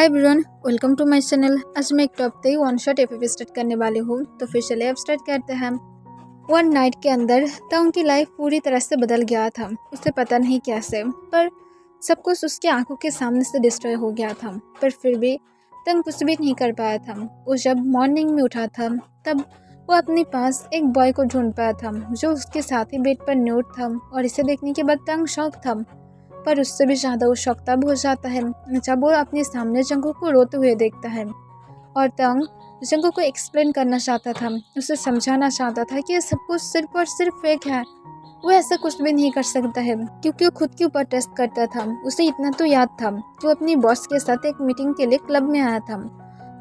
Hi everyone, welcome to my channel. आज मैं एक टॉप पे वन शॉट एफएफ स्टार्ट करने वाली हूँ, तो फिर चलिए अब स्टार्ट करते हैं। वन नाइट के अंदर तंग की लाइफ पूरी तरह से बदल गया था। उसे पता नहीं कैसे, पर सब कुछ उसकी आंखों के सामने से डिस्ट्रॉय हो गया था। पर फिर भी तंग कुछ भी नहीं कर पाया था। वो जब मॉर्निंग में उठा था, तब वो अपने पास एक बॉय को ढूंढ पाया था जो उसके साथ ही बेड पर न्यूड था। और इसे देखने के बाद तंग शॉक था, पर उससे भी ज़्यादा वो शौक तब हो जाता है जब वो अपने सामने जंगू को रोते हुए देखता है। और तंग जंगू को एक्सप्लेन करना चाहता था, उसे समझाना चाहता था कि ये सब कुछ सिर्फ और सिर्फ फेक है। वो ऐसा कुछ भी नहीं कर सकता है क्योंकि वो खुद के ऊपर टेस्ट करता था। उसे इतना तो याद था कि वो अपनी बॉस के साथ एक मीटिंग के लिए क्लब में आया था,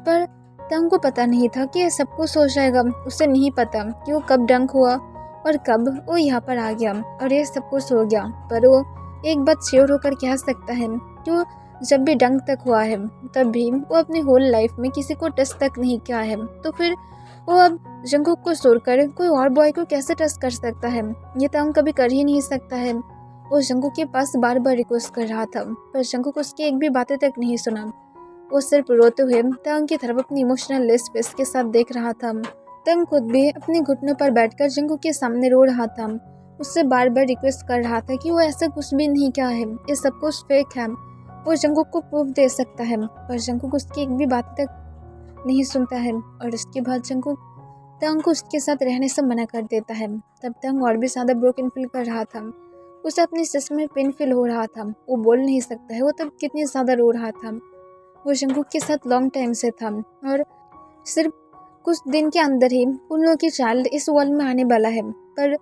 पर तंग को पता नहीं था कि ये सब कुछ हो जाएगा। उसे नहीं पता कि वो कब डंक हुआ और कब वो यहाँ पर आ गया और ये सब कुछ हो गया। पर वो एक बात श्योर होकर कह सकता है कि वो जब भी डंक तक हुआ है, तब भी वो अपनी होल लाइफ में किसी को टच तक नहीं किया है। तो फिर वो अब जंगकुक को छोड़कर कोई और बॉय को कैसे टच कर सकता है? ये तंग कभी कर ही नहीं सकता है। वो जंगकुक के पास बार बार रिक्वेस्ट कर रहा था, पर जंगकुक उसकी एक भी बातें तक नहीं सुना। वो सिर्फ रोते हुए तंग की तरफ अपनी इमोशनल लेस फेस के साथ देख रहा था। तंग खुद भी अपने घुटनों पर बैठकर जंगकुक के सामने रो रहा था। उससे बार बार रिक्वेस्ट कर रहा था कि वो ऐसा कुछ भी नहीं किया है, ये सब कुछ फेक है। वो जंगकुक को प्रूफ दे सकता है, पर जंगकुक उसकी एक भी बात तक नहीं सुनता है। और उसके बाद जंगकुक तंग को उसके साथ रहने से मना कर देता है। तब तंग और भी ज़्यादा ब्रोकन फील कर रहा था। उसे अपने चेस्ट में पेन फील हो रहा था। वो बोल नहीं सकता है वो तब कितनी ज़्यादा रो रहा था। वो जंगकुक के साथ लॉन्ग टाइम से था और सिर्फ कुछ दिन के अंदर ही उन लोगों की चाइल्ड इस वर्ल्ड में आने वाला है। पर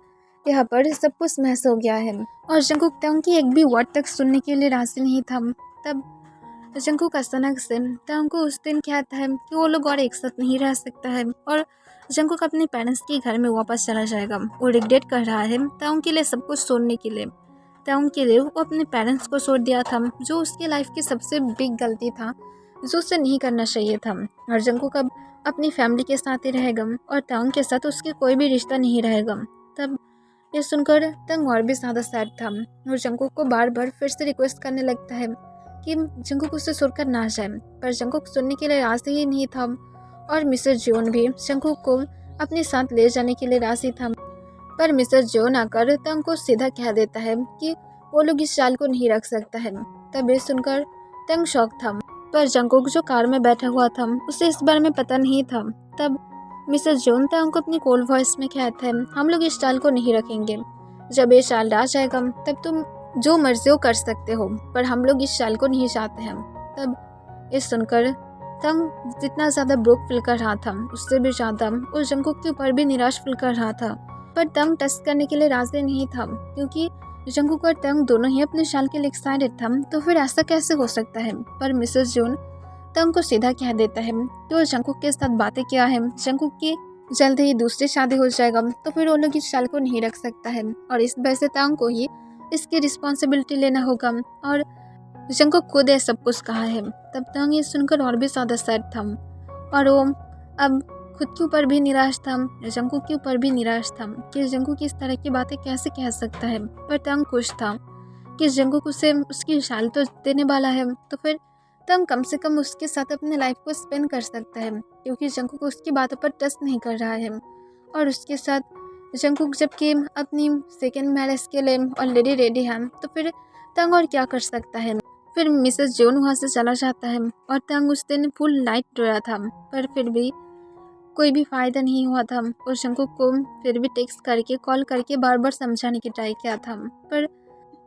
यहाँ पर सब कुछ महस हो गया है और जंगकुक तंग की एक भी वर्ड तक सुनने के लिए राजी नहीं था। तब जंगकुक अचानक से तंग को उस दिन कहता है कि वो लोग और एक साथ नहीं रह सकता है और जंगकुक अपने पेरेंट्स के घर में वापस चला जाएगा। वो रिग्रेट कर रहा है तंग के लिए सब कुछ छोड़ने के लिए। तंग के लिए वो अपने पेरेंट्स को छोड़ दिया था, जो उसकी लाइफ की सबसे बिग गलती था, जो उसे नहीं करना चाहिए था। और जंगकुक अब अपनी फैमिली के साथ ही रहेगा और तंग के साथ उसके कोई भी रिश्ता नहीं रहेगा। तब ये सुनकर तंग और भी ज़्यादा सैड था और जंगकुक को बार बार फिर से रिक्वेस्ट करने लगता है कि जंगकुक उसे छोड़कर ना जाए, पर जंगकुक सुनने के लिए राजी ही नहीं था। और मिस्टर जोन भी जंगकुक को अपने साथ ले जाने के लिए राजी था, पर मिस्टर जोन आकर तंग को सीधा कह देता है कि वो लोग इस चाल को नहीं रख सकता है। तब ये सुनकर तंग शॉक था, पर जंगकुक जो कार में बैठा हुआ था उसे इस बारे में पता नहीं था। तब मिस्टर जोन तंग को अपनी कोल्ड वॉइस में कहता है, हम लोग इस चाल को नहीं रखेंगे। जब ये चाल आ जाएगा तब तुम जो मर्जी हो कर सकते हो, पर हम लोग इस चाल को नहीं चाहते हैं। तब ये सुनकर तंग जितना ज़्यादा ब्रोक फील कर रहा था, उससे भी ज़्यादा वो जंगकुक के ऊपर भी निराश फील कर रहा था। पर तंग टच करने के लिए राजी नहीं था, क्योंकि जंगकुक और तंग दोनों ही अपने चाल के लिए एक्साइटेड था। तो फिर ऐसा कैसे हो सकता है? पर मिसेस जोन तंग को सीधा कह देता है कि वो जंगकुक के साथ बातें किया है, जंगकुक की जल्द ही दूसरी शादी हो जाएगा, तो फिर वो लोग इस चाल को नहीं रख सकता है और इस वजह से तंग को ही इसकी रिस्पॉन्सिबिलिटी लेना होगा। और जंगकुक खुद ये सब कुछ कहा है। तब तंग ये सुनकर और भी ज़्यादा सैड था और वो अब खुद के ऊपर भी निराश था, जंगकुक के ऊपर भी निराश था कि जंगकुक इस तरह की बातें कैसे कह सकता है। पर तंग खुश था कि जंगकुक उसे उसकी शाल तो देने वाला है, तो फिर तंग कम से कम उसके साथ अपने लाइफ को स्पेंड कर सकता है, क्योंकि जंगकुक उसकी बातों पर टच नहीं कर रहा है। और उसके साथ जंगकुक जबकि अपनी सेकेंड मैरिज के लिए ऑलरेडी रेडी है, तो फिर तंग और क्या कर सकता है। फिर मिसेस जोन वहाँ से चला जाता है और तंग उस दिन फुल नाइट रोया था, पर फिर भी कोई भी फ़ायदा नहीं हुआ था। और जंगकुक को फिर भी टेक्स्ट करके कॉल करके बार बार समझाने की ट्राई किया था, पर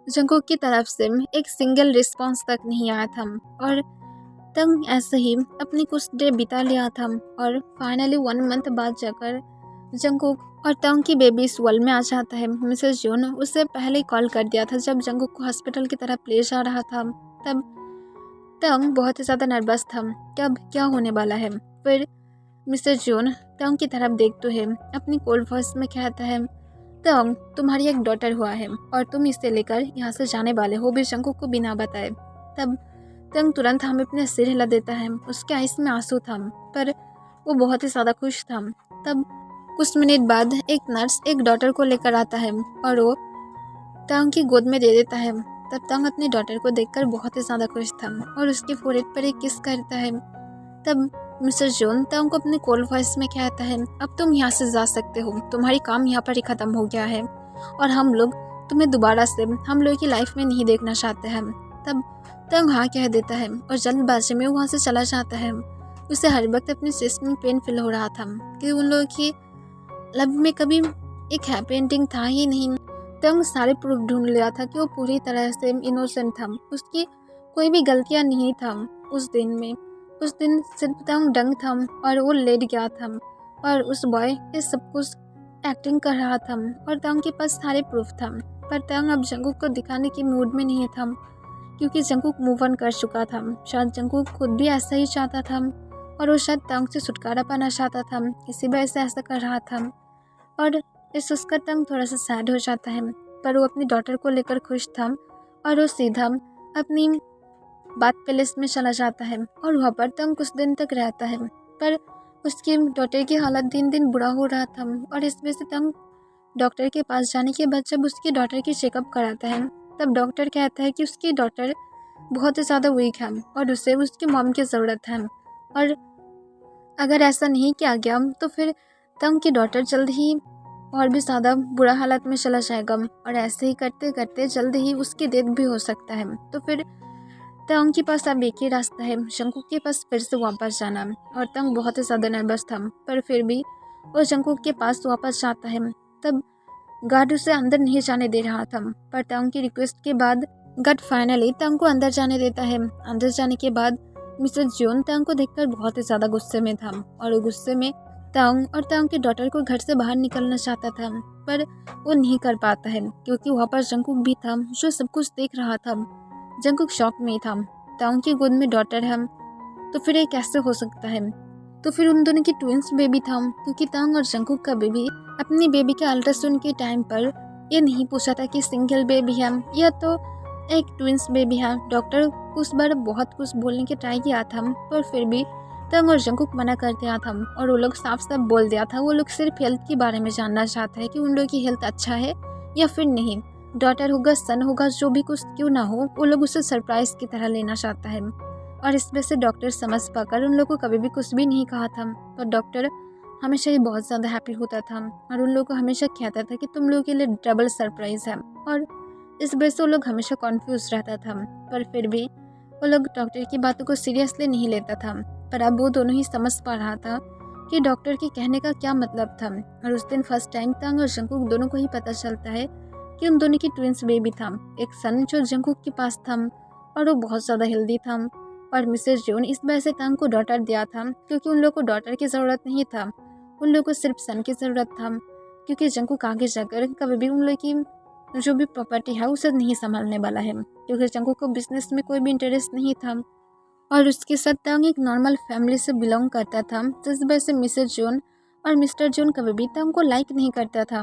जंगकुक की तरफ से एक सिंगल रिस्पॉन्स तक नहीं आया था। और तंग ऐसे ही अपनी कुछ डे बिता लिया था और फाइनली 1 मंथ बाद जाकर जंगकुक और तंग की बेबी इस वर्ल्ड में आ जाता है। मिसेस जोन उससे पहले ही कॉल कर दिया था जब जंगकुक को हॉस्पिटल की तरफ ले जा रहा था। तब तंग बहुत ही ज़्यादा नर्वस था कि अब क्या होने वाला है। फिर मिस्टर जोन तंग की तरफ देखते हुए अपनी कोल्ड वॉइस में कहता है, तंग तुम्हारी एक डॉटर हुआ है और तुम इसे लेकर यहाँ से जाने वाले हो भी जंगकुक को बिना बताए। तब तंग तुरंत हमें अपने सिर हिला देता है, उसके आइस में आंसू था, पर वो बहुत ही ज़्यादा खुश था। तब कुछ मिनट बाद एक नर्स एक डॉटर को लेकर आता है और वो तंग की गोद में दे देता है। तब तंग अपनी डॉटर को देखकर बहुत ही ज़्यादा खुश था और उसके फोrehead पर एक किस करता है। तब मिस्टर जॉन तंग को अपने कोल्ड वॉइस में कहता है, अब तुम यहाँ से जा सकते हो, तुम्हारी काम यहाँ पर ही ख़त्म हो गया है और हम लोग तुम्हें दोबारा से हम लोग की लाइफ में नहीं देखना चाहते हैं। तब तंग हाँ कह देता है और जल्दबाजी में वहाँ से चला जाता है। उसे हर वक्त अपने चेस्ट में पेन फील हो रहा था कि उन लोगों की लव में कभी एक हैप्पी एंडिंग था ही नहीं। तंग सारे प्रूफ ढूंढ लिया था कि वो पूरी तरह से इनोसेंट था, उसकी कोई भी गलतियां नहीं था उस दिन में। उस दिन सिर्फ तंग डंग था और वो लेट गया था और उस बॉय ये सब कुछ एक्टिंग कर रहा था और तंग के पास सारे प्रूफ था। पर तंग अब जंगकुक को दिखाने के मूड में नहीं था क्योंकि जंगकुक मूव ऑन कर चुका था। शायद जंगकुक खुद भी ऐसा ही चाहता था और वो शायद तंग से छुटकारा पाना चाहता था, इसी वजह से ऐसा कर रहा था। और इस उसका तंग थोड़ा सा सैड हो जाता है, पर वो अपनी डॉटर को लेकर खुश था और वो सीधा अपनी बात पैलेस में चला जाता है और वहाँ पर तंग कुछ दिन तक रहता है। पर उसकी डॉटर की हालत दिन दिन बुरा हो रहा था और इस वजह से तंग डॉक्टर के पास जाने के बाद जब उसकी डॉटर की चेकअप कराता है तब डॉक्टर कहता है कि उसकी डॉटर बहुत ही ज़्यादा वीक है और उसे उसकी मॉम की ज़रूरत है और अगर ऐसा नहीं किया गया तो फिर तंग की डॉटर जल्द ही और भी ज़्यादा बुरा हालत में चला जाएगा और ऐसे ही करते करते जल्द ही उसकी डेथ भी हो सकता है। तो फिर तंग के पास अब एक ही रास्ता है, जंगकुक के पास फिर से वापस जाना। और तंग बहुत ही ज़्यादा नर्वस था पर फिर भी वो जंगकुक के पास वापस जाता है। तब गार्ड उसे अंदर नहीं जाने दे रहा था पर तंग की रिक्वेस्ट के बाद गार्ड फाइनली तंग को अंदर जाने देता है। अंदर जाने के बाद मिस्टर जॉन तंग को देखकर बहुत ही ज़्यादा गुस्से में था और वो गुस्से में तंग और तंग की डॉटर को घर से बाहर निकलना चाहता था पर वो नहीं कर पाता है क्योंकि वहाँ पर जंगकुक भी था जो सब कुछ देख रहा था। जंगकुक शॉक में था, तंग की गोद में डॉटर है तो फिर ये कैसे हो सकता है। तो फिर उन दोनों की ट्विंस बेबी था क्योंकि तंग और जंगकुक का बेबी अपनी बेबी के अल्ट्रासाउंड के टाइम पर ये नहीं पूछा था कि सिंगल बेबी है या तो एक ट्विंस बेबी है। डॉक्टर उस बार बहुत कुछ बोलने के ट्राई किया था पर फिर भी तंग और जंगकुक मना कर दिया था और वो लोग साफ साफ बोल दिया था वो लोग सिर्फ हेल्थ के बारे में जानना चाहते हैं कि उन लोगों की हेल्थ अच्छा है या फिर नहीं। डॉटर होगा सन होगा जो भी कुछ क्यों ना हो वो लोग उसे सरप्राइज की तरह लेना चाहता है। और इस वजह से डॉक्टर समझ पाकर उन लोगों को कभी भी कुछ भी नहीं कहा था। पर डॉक्टर हमेशा ही बहुत ज़्यादा हैप्पी होता था और उन लोगों को हमेशा कहता था कि तुम लोगों के लिए डबल सरप्राइज है और इस वजह से वो लोग हमेशा कॉन्फ्यूज रहता था। पर फिर भी वो लोग डॉक्टर की बातों को सीरियसली नहीं लेता था। पर अब वो दोनों ही समझ पा रहा था कि डॉक्टर के कहने का क्या मतलब था। और उस दिन फर्स्ट टाइम तंग और जंगकुक दोनों को ही पता चलता है कि उन दोनों की ट्विंस बेबी था, एक सन जो जंगकुक के पास था और वो बहुत ज़्यादा हेल्दी था। और मिसेस जॉन इस वजह से तंग को डॉटर दिया था क्योंकि उन लोगों को डॉटर की ज़रूरत नहीं था, उन लोगों को सिर्फ सन की ज़रूरत था क्योंकि जंगकुक आगे जाकर कभी भी उन लोगों की जो भी प्रॉपर्टी है उसे नहीं संभालने वाला है क्योंकि जंगकुक को बिजनेस में कोई भी इंटरेस्ट नहीं था और उसके साथ तंग एक नॉर्मल फैमिली से बिलोंग करता था जिस वजह से मिसेस जॉन और मिस्टर जॉन कभी भी तंग को लाइक नहीं करता था।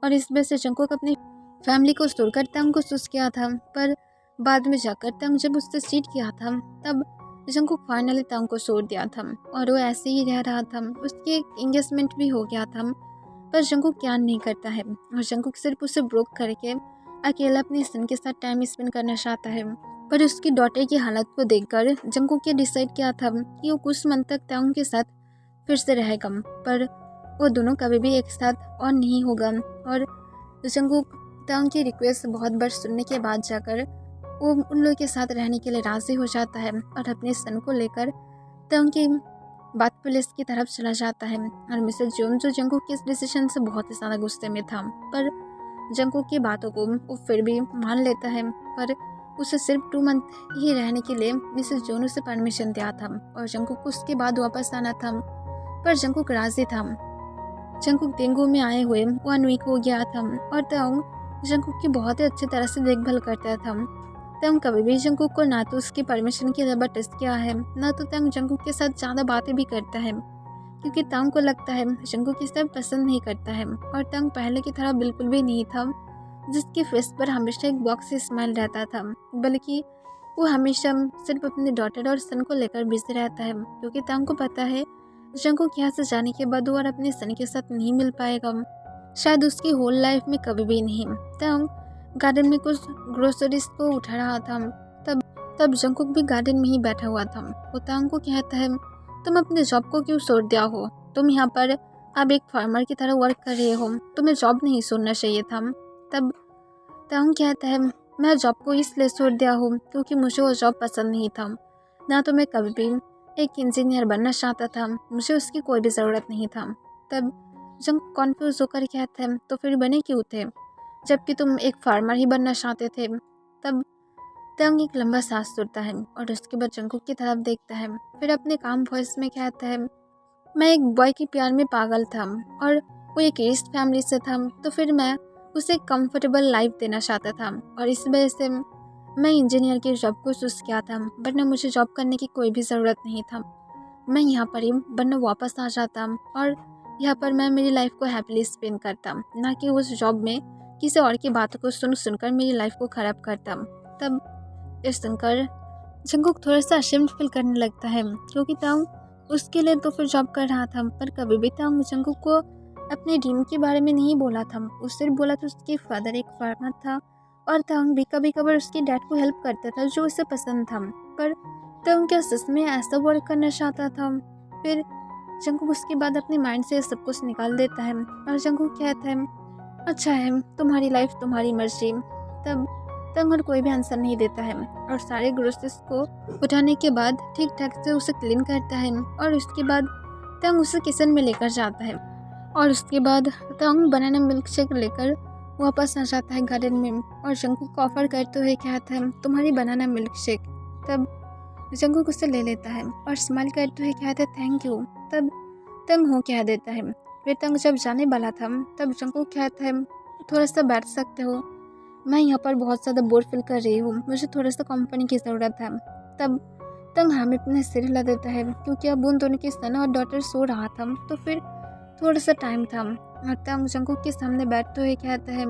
और इस वजह से जंगकुक अपनी फैमिली को छोड़कर तंग को चूज किया था। पर बाद में जाकर तंग जब उससे चीट किया था तब जंगकुक फाइनली तंग को छोड़ दिया था और वो ऐसे ही रह रहा था। उसकी एंगेजमेंट भी हो गया था पर जंगकुक क्या नहीं करता है और जंगकुक सिर्फ उसे ब्रोक करके अकेला अपने सन के साथ टाइम स्पेंड करना चाहता है। पर उसकी डॉटर की हालत को देखकर जंगकुक ने डिसाइड किया था कि वो कुछ मंथ तक तंग के साथ फिर से रहेगा पर वो दोनों कभी भी एक साथ और नहीं होगा। और जंगकुक तंग की रिक्वेस्ट बहुत बार सुनने के बाद जाकर वो उन लोगों के साथ रहने के लिए राज़ी हो जाता है और अपने सन को लेकर तंग की बात पुलिस की तरफ चला जाता है। और मिसेस जॉन जो जंगकुक के इस डिसीजन से बहुत ही ज़्यादा गुस्से में था पर जंगकुक की बातों को वो फिर भी मान लेता है। पर उसे सिर्फ 2 मंथ ही रहने के लिए मिसेस जॉन उसे परमिशन दिया था और जंगकुक को उसके बाद वापस आना था पर जंगकुक राजी था। जंगकुक डेंगू में आए हुए 1 वीक हो गया था और तंग जंगकुक की बहुत ही अच्छी तरह से देखभाल करता था। तंग कभी भी जंगकुक को ना तो उसकी परमिशन की ज़बरदस्ती किया है ना तो तंग जंगकुक के साथ ज़्यादा बातें भी करता है क्योंकि तंग को लगता है जंगकुक इसे पसंद नहीं करता है। और तंग पहले की तरह बिल्कुल भी नहीं था जिसके फेस पर हमेशा एक बॉक्स स्माइल रहता था, बल्कि वो हमेशा सिर्फ अपने डॉटर और सन को लेकर बिजी रहता है क्योंकि तंग को पता है जंगकुक यहाँ से जाने के बाद वो और अपने सन के साथ नहीं मिल पाएगा, शायद उसकी होल लाइफ में कभी भी नहीं। तंग गार्डन में कुछ ग्रोसरीज को उठा रहा था। तब तब जंकुक भी गार्डन में ही बैठा हुआ था। वो तांग को कहता है, तुम अपने जॉब को क्यों छोड़ दिया हो? तुम यहाँ पर अब एक फार्मर की तरह वर्क कर रहे हो, तुम्हें जॉब नहीं छोड़ना चाहिए था। तब तांग कहता है, मैं जॉब को इसलिए छोड़ दिया हूँ क्योंकि मुझे वो जॉब पसंद नहीं था। ना तो मैं कभी भी एक इंजीनियर बनना चाहता था, मुझे उसकी कोई भी ज़रूरत नहीं था। तब जंग कॉन्फ्यूज होकर कहता है, तो फिर बने क्यों थे जबकि तुम एक फार्मर ही बनना चाहते थे? तब तंग एक लंबा सांस छोड़ता है और उसके बाद जंकुक की तरफ देखता है। फिर अपने काम वॉइस में कहता है, मैं एक बॉय के प्यार में पागल था और वो एक रिच फैमिली से था, तो फिर मैं उसे कंफर्टेबल लाइफ देना चाहता था और इस वजह से मैं इंजीनियर की जॉब को चूज़ किया था, वरना मुझे जॉब करने की कोई भी ज़रूरत नहीं था। मैं यहाँ पर ही वरना वापस आ जाता और यहाँ पर मैं मेरी लाइफ को हैप्पीली स्पेंड करता, ना कि उस जॉब में किसी और की बातों को सुनकर मेरी लाइफ को ख़राब करता। तब ये सुनकर जंकुक थोड़ा सा अशेम्ड फील करने लगता है क्योंकि तांग उसके लिए तो फिर जॉब कर रहा था, पर कभी भी तांग जंकुक को अपने ड्रीम के बारे में नहीं बोला था। उस सिर्फ बोला था उसके फादर एक फार्मर था और तांग भी कभी कभार उसके डैड को हेल्प करता था जो उसे पसंद था, पर तांग क्या सच में ऐसा वर्क करना चाहता था? फिर जंकुक उसके बाद अपने माइंड से सब कुछ निकाल देता है और जंकुक कहता है, अच्छा है, तुम्हारी लाइफ तुम्हारी मर्जी। तब तंग और कोई भी आंसर नहीं देता है और सारे ग्रोसरीज को उठाने के बाद ठीक ठाक से उसे क्लीन करता है और उसके बाद तंग उसे किचन में लेकर जाता है और उसके बाद तंग बनाना मिल्क शेक लेकर वापस आ जाता है गार्डन में और जंकुक को ऑफर करते हुए कहता है, तुम्हारी बनाना मिल्क शेक। तब जंकुक उसे ले लेता है और स्माइल करते हुए कहता है, थैंक यू। तब तंग हो कह देता है। फिर तंग जब जाने वाला था तब जंकुक कहता है, थोड़ा सा बैठ सकते हो, मैं यहाँ पर बहुत ज़्यादा बोर फील कर रही हूँ, मुझे थोड़ा सा कंपनी की ज़रूरत है। तब तंग हमें अपने सिर हिला देता है क्योंकि अब उन दोनों के सन और डॉटर सो रहा था, तो फिर थोड़ा सा टाइम था और तंग जंकुक के सामने बैठते हुए कहता है,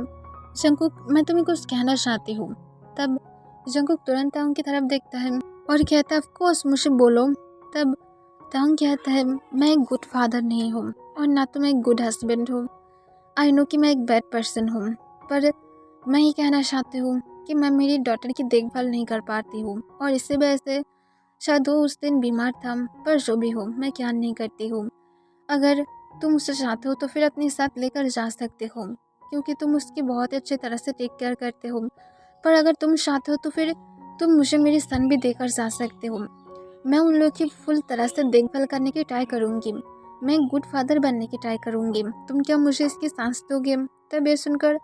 जंकुक मैं तुम्हें कुछ कहना चाहती हूँ। तब जंकुक तुरंत तंग की तरफ देखता है और कहता है, ऑफ कोर्स मुझे बोलो। तब तंग कहता है, मैं एक गुड फादर नहीं हूँ और ना तो मैं एक गुड हस्बैंड हूँ। आई नो कि मैं एक बैड पर्सन हूँ, पर मैं ये कहना चाहती हूँ कि मैं मेरी डॉटर की देखभाल नहीं कर पाती हूँ और इसी वजह से शायद वो उस दिन बीमार था, पर जो भी हो मैं क्या नहीं करती हूँ। अगर तुम उसे चाहते हो तो फिर अपने साथ लेकर जा सकते हो क्योंकि तुम उसकी बहुत अच्छी तरह से टेक केयर करते हो, पर अगर तुम चाहते हो तो फिर तुम मुझे मेरी सन भी देकर जा सकते हो। मैं उन लोगों की फुल तरह से देखभाल करने की ट्राई करूँगी, मैं एक गुड फादर बनने की ट्राई करूँगी, तुम क्या मुझे इसकी सांस दोगे? तब ये सुनकर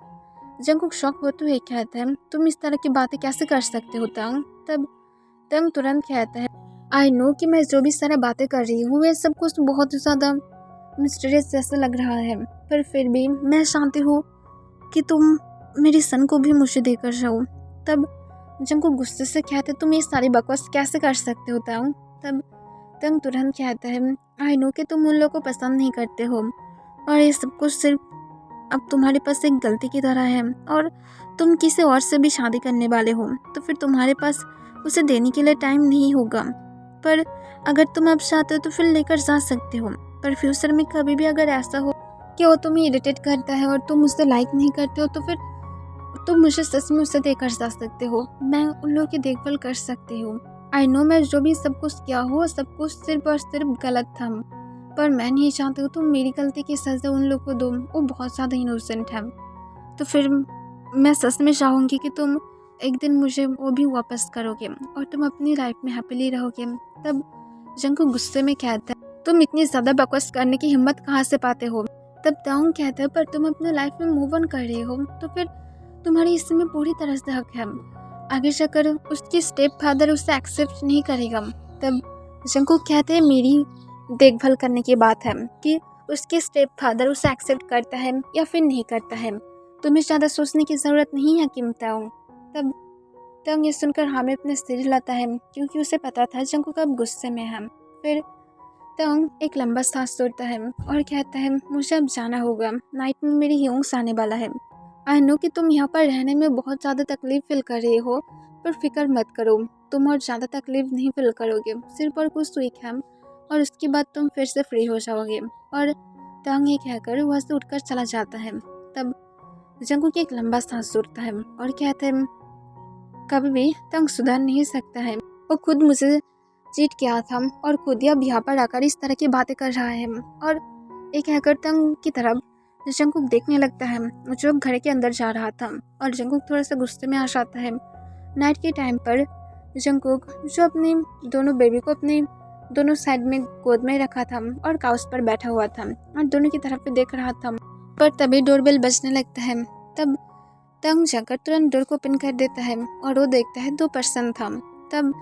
जंकुक शॉक होते हुए कहता है, तुम इस तरह की बातें कैसे कर सकते हो तंग? तब तंग तुरंत कहता है, आई नो कि मैं जो भी सारा बातें कर रही हूँ वे सब कुछ बहुत ज़्यादा मिस्टीरियस जैसा लग रहा है, पर फिर भी मैं चाहती हूँ कि तुम मेरी सन को भी मुझे देकर जाओ। तब जंकुक गुस्से से कहते, तुम ये सारी बकवास कैसे कर सकते हो तंग? तब तंग तुरंत कहता है, आई नो कि तुम उन लोगों को पसंद नहीं करते हो और ये सब कुछ सिर्फ अब तुम्हारे पास एक गलती की तरह है और तुम किसी और से भी शादी करने वाले हो, तो फिर तुम्हारे पास उसे देने के लिए टाइम नहीं होगा। पर अगर तुम अब चाहते हो तो फिर लेकर जा सकते हो, पर फ्यूचर में कभी भी अगर ऐसा हो कि वो तुम्हें इरिटेट करता है और तुम उससे लाइक नहीं करते हो तो फिर तुम मुझे सच में उसे देकर जा सकते हो, मैं उन लोगों की देखभाल कर सकती हूँ। आई नो मैं जो भी सब कुछ किया हो सब कुछ सिर्फ और सिर्फ गलत था, पर मैं नहीं चाहती हूँ तुम मेरी गलती की सज़ा उन लोग को दो, वो बहुत ज़्यादा इनोसेंट है। तो फिर मैं सच में चाहूँगी कि तुम एक दिन मुझे वो भी वापस करोगे और तुम अपनी लाइफ में हैप्पीली रहोगे। तब जंकुक गुस्से में कहता है, तुम इतनी ज़्यादा बकवास करने की हिम्मत कहाँ से पाते हो? तब तांग कहता है, पर तुम अपने लाइफ में मूव ऑन कर रहे हो तो फिर तुम्हारी इसमें पूरी तरह से हक है। आगे जाकर उसकी स्टेप फादर उसे एक्सेप्ट नहीं करेगा। तब जंकुक कहते हैं, मेरी देखभाल करने की बात है कि उसके स्टेप फादर उसे एक्सेप्ट करता है या फिर नहीं करता है, तुम्हें ज़्यादा सोचने की ज़रूरत नहीं है कीमताओं। तब तंग ये सुनकर हमें अपने सिर हिलाता है क्योंकि उसे पता था जंकुक अब गुस्से में है। फिर तंग एक लंबा सांस छोड़ता है और कहता है, मुझे अब जाना होगा, नाइट में मेरी ह्योंग्स आने वाला है। आई नो कि तुम यहाँ पर रहने में बहुत ज़्यादा तकलीफ फील कर रहे हो, पर फिक्र मत करो, तुम और ज़्यादा तकलीफ नहीं फील करोगे, सिर्फ और कुछ वीक है और उसके बाद तुम फिर से फ्री हो जाओगे। और तंग ये कहकर वहाँ से उठकर चला जाता है। तब जंकुक एक लंबा सांस छोड़ता है और कहता है कभी भी तंग सुधर नहीं सकता है। वो खुद मुझे चीट किया था और खुद ही अब यहाँ पर आकर इस तरह की बातें कर रहा है। और एक हैकर तंग की तरफ जंकुक देखने लगता है जो घर के अंदर जा रहा था और जंकुक थोड़ा सा गुस्से में आ जाता है। नाइट के टाइम पर जंकुक जो अपनी दोनों बेबी को अपने दोनों साइड में गोद में रखा था और काउच पर बैठा हुआ था और दोनों की तरफ पे देख रहा था, पर तभी डोरबेल बजने लगता है। तब तंग जाकर तुरंत डोर को ओपन कर देता है और वो देखता है 2 पर्सन था। तब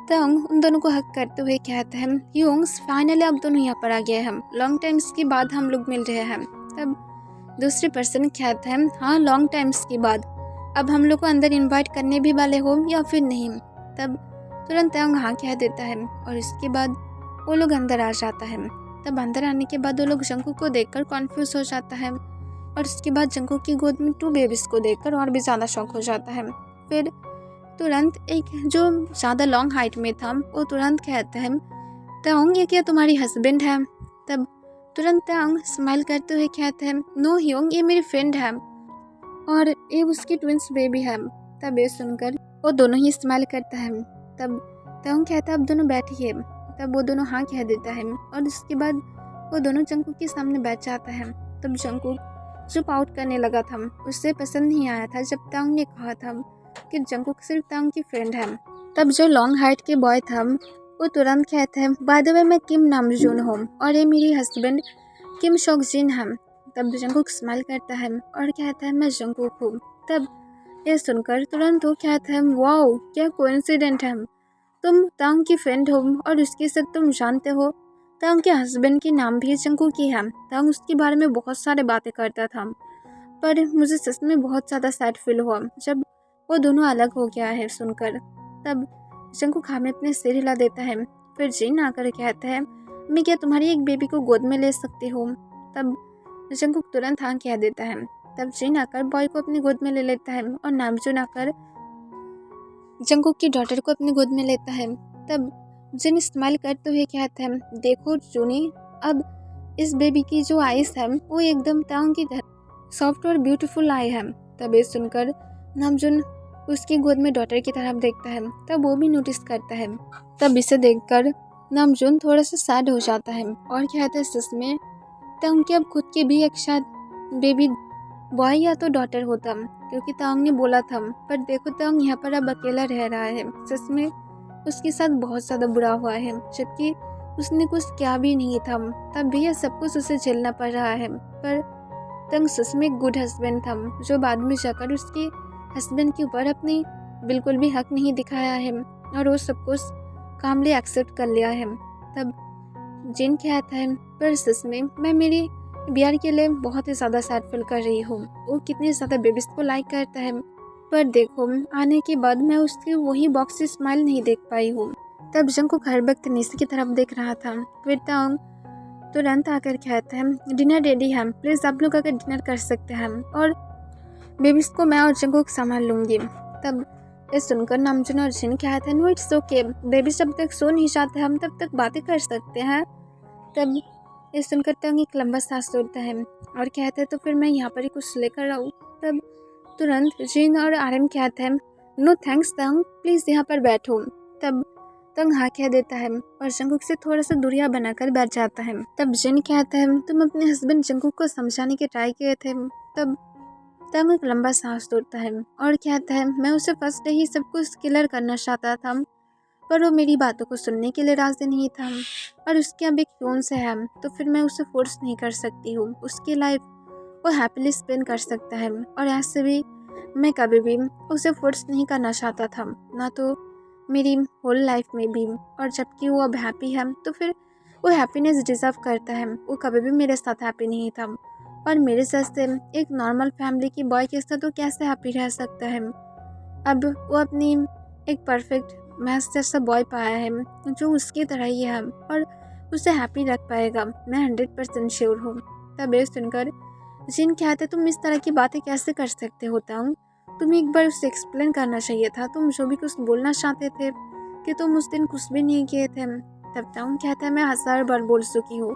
तंग उन दोनों को हक करते हुए कहता है यूंग्स फाइनली अब दोनों यहाँ पर आ गए हैं, लॉन्ग टाइम्स के बाद हम लोग मिल रहे हैं। तब दूसरी पर्सन कहता है हाँ लॉन्ग टाइम्स के बाद, अब हम लोग को अंदर इनवाइट करने भी वाले हो या फिर नहीं। तब तुरंत तंग हाँ कह देता है और इसके बाद वो लोग अंदर आ जाता है। तब अंदर आने के बाद वो लोग जंकुक को देखकर कॉन्फ्यूज हो जाता है और उसके बाद जंकुक की गोद में 2 बेबीज को देखकर और भी ज़्यादा शौक हो जाता है। फिर तुरंत एक जो ज़्यादा लॉन्ग हाइट में था वो तुरंत कहता है तंग ये क्या तुम्हारी हस्बैंड है। तब तुरंत तंग स्माइल करते हुए कहता है नो ह्योंग ये मेरी फ्रेंड है और ये उसकी ट्विंस बेबी है। तब ये सुनकर वो दोनों ही स्माइल करता है। तब तंग कहता है अब दोनों बैठिए। तब वो दोनों हाँ कह देता है और उसके बाद वो दोनों जंकुक के सामने बैठ जाता है। तब जंकुक चुप आउट करने लगा था, उससे पसंद नहीं आया था जब तंग ने कहा था कि जंकुक सिर्फ तंग की फ्रेंड है। तब जो लॉन्ग हाइट के बॉय था वो तुरंत कहता है बाय द वे मैं किम नामजून हूँ और ये मेरी हस्बैंड किम शोक जिन है। तब जंकुक स्माइल करता है और कहता है मैं जंकुक हूँ। तब ये सुनकर तुरंत वो कहता है वाओ क्या कोइंसिडेंट है, तुम तंग की फ्रेंड हो और उसके साथ तुम जानते हो तंग के हस्बैंड के नाम भी जंकुक ही है। तंग उसके बारे में बहुत सारे बातें करता था, पर मुझे सच में बहुत ज़्यादा सैड फील हुआ जब वो दोनों अलग हो गया है सुनकर। तब जंकुक हाँ में अपने सिर हिला देता है। फिर जिन आकर कहता है मैं क्या तुम्हारी एक बेबी को गोद में ले सकती हूँ। तब जंकुक तुरंत हाँ कह देता है। तब जिन आकर बॉय को अपनी गोद में ले लेता है और नामजून आकर जंकुक की डॉटर को अपनी गोद में लेता है। तब जिन स्माइल करते हुए कहता है देखो जूनी अब इस बेबी की जो आइस है वो एकदम तंग की तरह सॉफ्ट और ब्यूटीफुल आई है। तब ये सुनकर नामजून उसकी गोद में डॉटर की तरफ देखता है। तब वो भी नोटिस करता है। तब इसे देखकर नामजून थोड़ा सा सैड हो जाता है और कहता है सच में तंग की अब खुद की भी एक शायद बेबी बॉय या तो डॉटर होता, क्योंकि तंग ने बोला था, पर देखो तंग यहाँ पर अब अकेला रह रहा है। सच में उसके साथ बहुत ज़्यादा बुरा हुआ है जबकि उसने कुछ किया भी नहीं था, तब भी यह सब कुछ उसे झेलना पड़ रहा है। पर तंग सच में एक गुड हस्बैंड था जो बाद में जाकर उसके हस्बैंड के ऊपर अपनी बिल्कुल भी हक नहीं दिखाया है और वो सब कुछ कामली एक्सेप्ट कर लिया है। तब जिन कहता है पर सच में मैं मेरी बिहार के लिए बहुत ही ज़्यादा सैड फील कर रही हूँ, वो कितने ज़्यादा बेबीज को लाइक करता है, पर देखो आने के बाद मैं उसकी वही बॉक्स से स्माइल नहीं देख पाई हूँ। तब जंकुक हर वक्त नीचे की तरफ देख रहा था। फिर तंग तुरंत आकर कहता है डिनर रेडी है, प्लीज़ आप लोग आकर डिनर कर सकते हैं और बेबीज को मैं और जंकुक संभाल लूँगी। तब ये सुनकर नामजून और जिन कहते हैं नो इट्स ओके, बेबीज जब तक सो नहीं जाते हम तब तक बातें कर सकते हैं। तब ये सुनकर तंग एक लंबा सांस छोड़ता है और कहता है तो फिर मैं यहाँ पर ही कुछ लेकर आऊँ। तब तुरंत जिन और आरएम कहते हैं नो थैंक्स तंग, प्लीज़ यहाँ पर बैठो। तब तंग हाँ कह देता है और जंकुक से थोड़ा सा दूरियां बनाकर बैठ जाता है। तब जिन कहता है तुम अपने हस्बैंड जंकुक को समझाने के ट्राई किए थे। तब तंग एक लंबा सांस छोड़ता है और कहता है मैं उसे फर्स्ट डे ही सब कुछ क्लियर करना चाहता था, पर वो मेरी बातों को सुनने के लिए राजी नहीं था और उसके अब एक फियांसे है, तो फिर मैं उसे फोर्स नहीं कर सकती हूँ। उसकी लाइफ वो हैप्पीली स्पेंड कर सकता है और ऐसे भी मैं कभी भी उसे फोर्स नहीं करना चाहता था, ना तो मेरी होल लाइफ में भी। और जबकि वो अब हैप्पी है तो फिर वो हैप्पीनेस डिजर्व करता है। वो कभी भी मेरे साथ हैप्पी नहीं था और मेरे साथ से एक नॉर्मल फैमिली की बॉय के साथ तो कैसे हैप्पी रह सकता है। अब वो अपनी एक परफेक्ट मैच जैसा बॉय पाया है जो उसकी तरह ही है और उसे हैप्पी रख पाएगा, मैं 100% श्योर हूँ। तब ये सुनकर जिन कहते तुम इस तरह की बातें कैसे कर सकते हो तंग, तुम्हें एक बार उसे एक्सप्लेन करना चाहिए था, तुम जो भी कुछ बोलना चाहते थे कि तुम उस दिन कुछ भी नहीं किए थे। तब तंग कहता है मैं 1000 बार बोल चुकी हूँ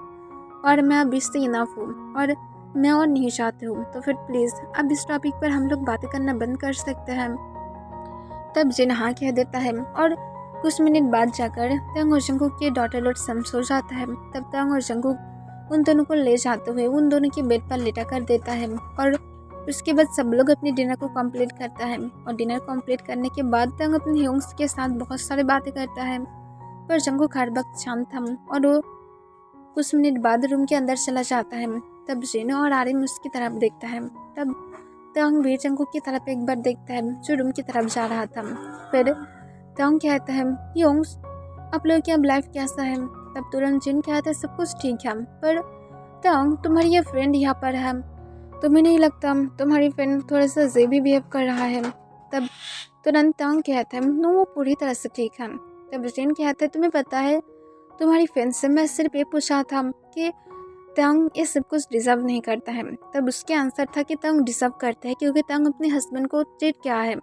और मैं अब इससे इनफ हूँ और मैं और नहीं चाहती हूँ, तो फिर प्लीज़ अब इस टॉपिक पर हम लोग बातें करना बंद कर सकते हैं। तब जिन हाँ कह देता है और कुछ मिनट बाद जाकर तंग और जंगकुक के डॉटर लॉर्ड समझ हो जाता है। तब तंग और जंगकुक उन दोनों को ले जाते हुए उन दोनों के बेड पर लेटा कर देता है और उसके बाद सब लोग अपने डिनर को कंप्लीट करता है। और डिनर कंप्लीट करने के बाद तंग अपने ह्योंग्स के साथ बहुत सारी बातें करता है, पर जंगकुक हर वक्त शांत था और वो कुछ मिनट बाद रूम के अंदर चला जाता है। तब जिन और आर्यन उसकी तरफ देखता है। तब तंग भी जंगकुक की तरफ एक बार देखता है जो रूम की तरफ जा रहा था। फिर तंग कहता है, ह्योंग्स आप लोग की अब लाइफ कैसा है? तब तुरंत जिन कहता है सब कुछ ठीक है, पर तंग तुम्हारी ये फ्रेंड यहाँ पर है, तुम्हें नहीं लगता तुम्हारी फ्रेंड थोड़ा सा अजीब भी बिहेव कर रहा है? तब तुरंत तंग कहता है, नो वो पूरी तरह से ठीक है। तब जिन कहता है, तुम्हें पता है तुम्हारी फ्रेंड से मैं सिर्फ ये पूछा था कि तंग ये सब कुछ डिजर्व नहीं करता है। तब उसके आंसर था कि तंग डिजर्व करता है क्योंकि तंग अपने हस्बैंड को चीट किया है।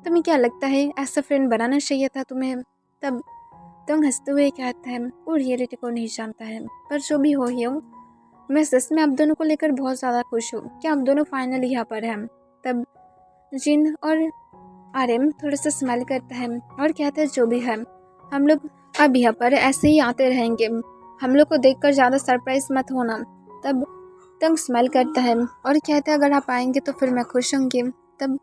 तुम्हें क्या लगता है ऐसा फ्रेंड बनाना चाहिए था तुम्हें? तब तंग हंसते हुए कहता है, वो रियलिटी को नहीं जानता है, पर जो भी हो ही मैं सच में आप दोनों को लेकर बहुत ज़्यादा खुश हूँ कि आप दोनों फाइनली यहाँ पर हैं। तब जिन और आर्यन थोड़ा सा स्माइल करता है और कहता है, जो भी है हम लोग अब यहाँ पर ऐसे ही आते रहेंगे, हम लोग को देखकर ज़्यादा सरप्राइज मत होना। तब तंग स्माइल करता है और कहता है, अगर आप आएंगे तो फिर मैं खुश होंगी। तब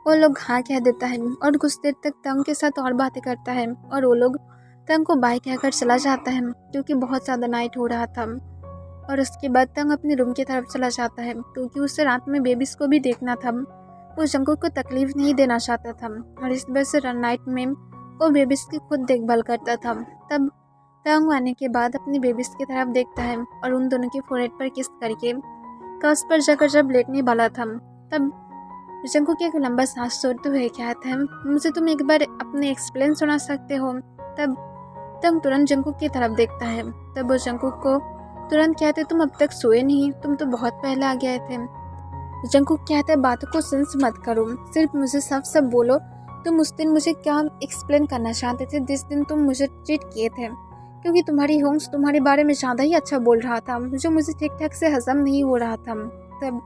वो लोग हाँ कह देता है और कुछ देर तक तंग के साथ और बातें करता है और वो लोग तंग को बाय कहकर चला जाता है क्योंकि बहुत ज़्यादा नाइट हो रहा था। और उसके बाद तंग अपने रूम की तरफ चला जाता है क्योंकि उसे रात में बेबीज को भी देखना था। वो जंगकुक को तकलीफ नहीं देना चाहता था और इस वजह से नाइट में वो बेबीज की खुद देखभाल करता था। तब तंग आने के बाद अपनी बेबीज की तरफ देखता है और उन दोनों की फोरहेड पर किस करके कस पर जाकर जब लेटने वाला था, तब जंगकुक एक लंबा सांस छोड़ते हुए कहता है, मुझे तुम एक बार अपने एक्सप्लेन सुना सकते हो? तब तंग तुरंत जंगकुक की तरफ देखता है। तब वो जंगकुक को तुरंत कहते, तुम अब तक सोए नहीं, तुम तो बहुत पहले आ गए थे। जंगकुक कहता है, बातों को सेंस मत करो, सिर्फ मुझे सब बोलो, तुम उस दिन मुझे क्या एक्सप्लेन करना चाहते थे जिस दिन तुम मुझे ट्रीट किए थे? क्योंकि तुम्हारी ह्योंग्स तुम्हारे बारे में ज़्यादा ही अच्छा बोल रहा था जो मुझे ठीक ठाक से हजम नहीं हो रहा था। तब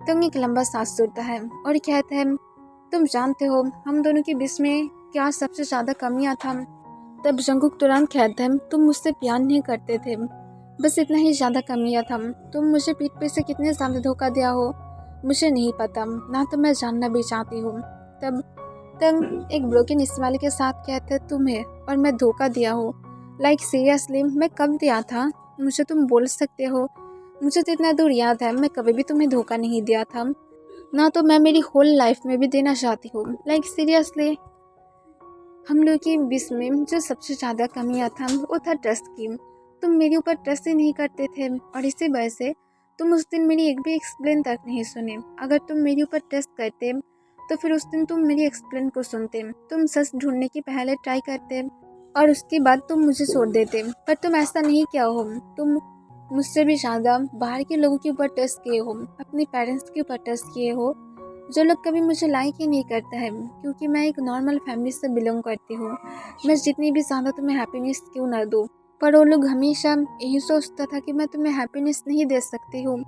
तंग एक लंबा सांस छोड़ता है और कहता है, तुम जानते हो हम दोनों के बीच में क्या सबसे ज़्यादा कमियां था? तब जंगकुक तुरंत कहता है, तुम मुझसे प्यार नहीं करते थे, बस इतना ही ज़्यादा कमियां था। तुम मुझे पीठ पे से कितने ज़्यादा धोखा दिया हो मुझे नहीं पता, ना तो मैं जानना भी चाहती हूँ। तब तंग एक ब्रोकन स्माइल के साथ कहता है, तुम्हें और मैं धोखा दिया हो? लाइक सीरियसली मैं कब दिया था? मुझे तुम बोल सकते हो? मुझे तो इतना दूर याद है मैं कभी भी तुम्हें धोखा नहीं दिया था, ना तो मैं मेरी होल लाइफ में भी देना चाहती हूँ। लाइक सीरियसली हम लोग के बीच में जो सबसे ज़्यादा कमियाँ था वो था ट्रस्ट की। तुम मेरे ऊपर ट्रस्ट ही नहीं करते थे और इसी वजह से तुम उस दिन मेरी एक भी एक्सप्लेन तक नहीं सुने। अगर तुम मेरे ऊपर ट्रस्ट करते तो फिर उस दिन तुम मेरी एक्सप्लेन को सुनते, तुम सच ढूंढने की पहले ट्राई करते और उसके बाद तुम मुझे छोड़ देते, पर तुम ऐसा नहीं किया हो। तुम मुझसे भी ज़्यादा बाहर के लोगों के ऊपर ट्रस्ट किए हो, अपने पेरेंट्स के ऊपर ट्रस्ट किए हो, जो लोग कभी मुझे लाइक ही नहीं करता है क्योंकि मैं एक नॉर्मल फैमिली से बिलोंग करती हूँ। मैं जितनी भी ज़्यादा तुम्हें हैप्पीनेस क्यों ना दूँ, पर वो लोग हमेशा यही सोचता था कि मैं तुम्हें हैप्पीनेस नहीं दे सकती हूँ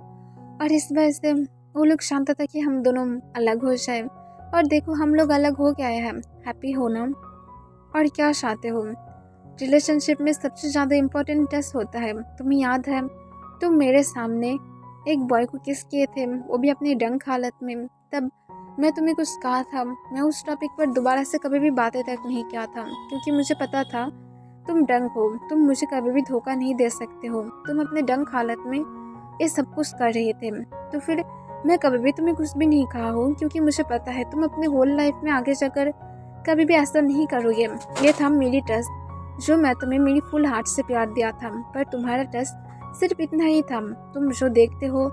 और इस वजह से वो लोग चाहता था कि हम दोनों अलग हो जाए। और देखो हम लोग अलग हो गए हैं, हैप्पी हो ना? और क्या चाहते हो? रिलेशनशिप में सबसे ज़्यादा इम्पोर्टेंट टेस्ट होता है। तुम्हें याद है तुम मेरे सामने एक बॉय को किस किए थे, वो भी अपनी डंक हालत में। तब मैं तुम्हें कुछ कहा था, मैं उस टॉपिक पर दोबारा से कभी भी बातें तक नहीं किया था क्योंकि मुझे पता था तुम डंक हो, तुम मुझे कभी भी धोखा नहीं दे सकते हो। तुम अपने डंक हालत में ये सब कुछ कर रहे थे, तो फिर मैं कभी भी तुम्हें कुछ भी नहीं कहा हो क्योंकि मुझे पता है तुम अपने होल लाइफ में आगे जाकर कभी भी ऐसा नहीं करोगे। ये था मेरी ट्रस्ट जो मैं तुम्हें मेरी फुल हार्ट से प्यार दिया था, पर तुम्हारा ट्रस्ट सिर्फ इतना ही था, तुम जो देखते हो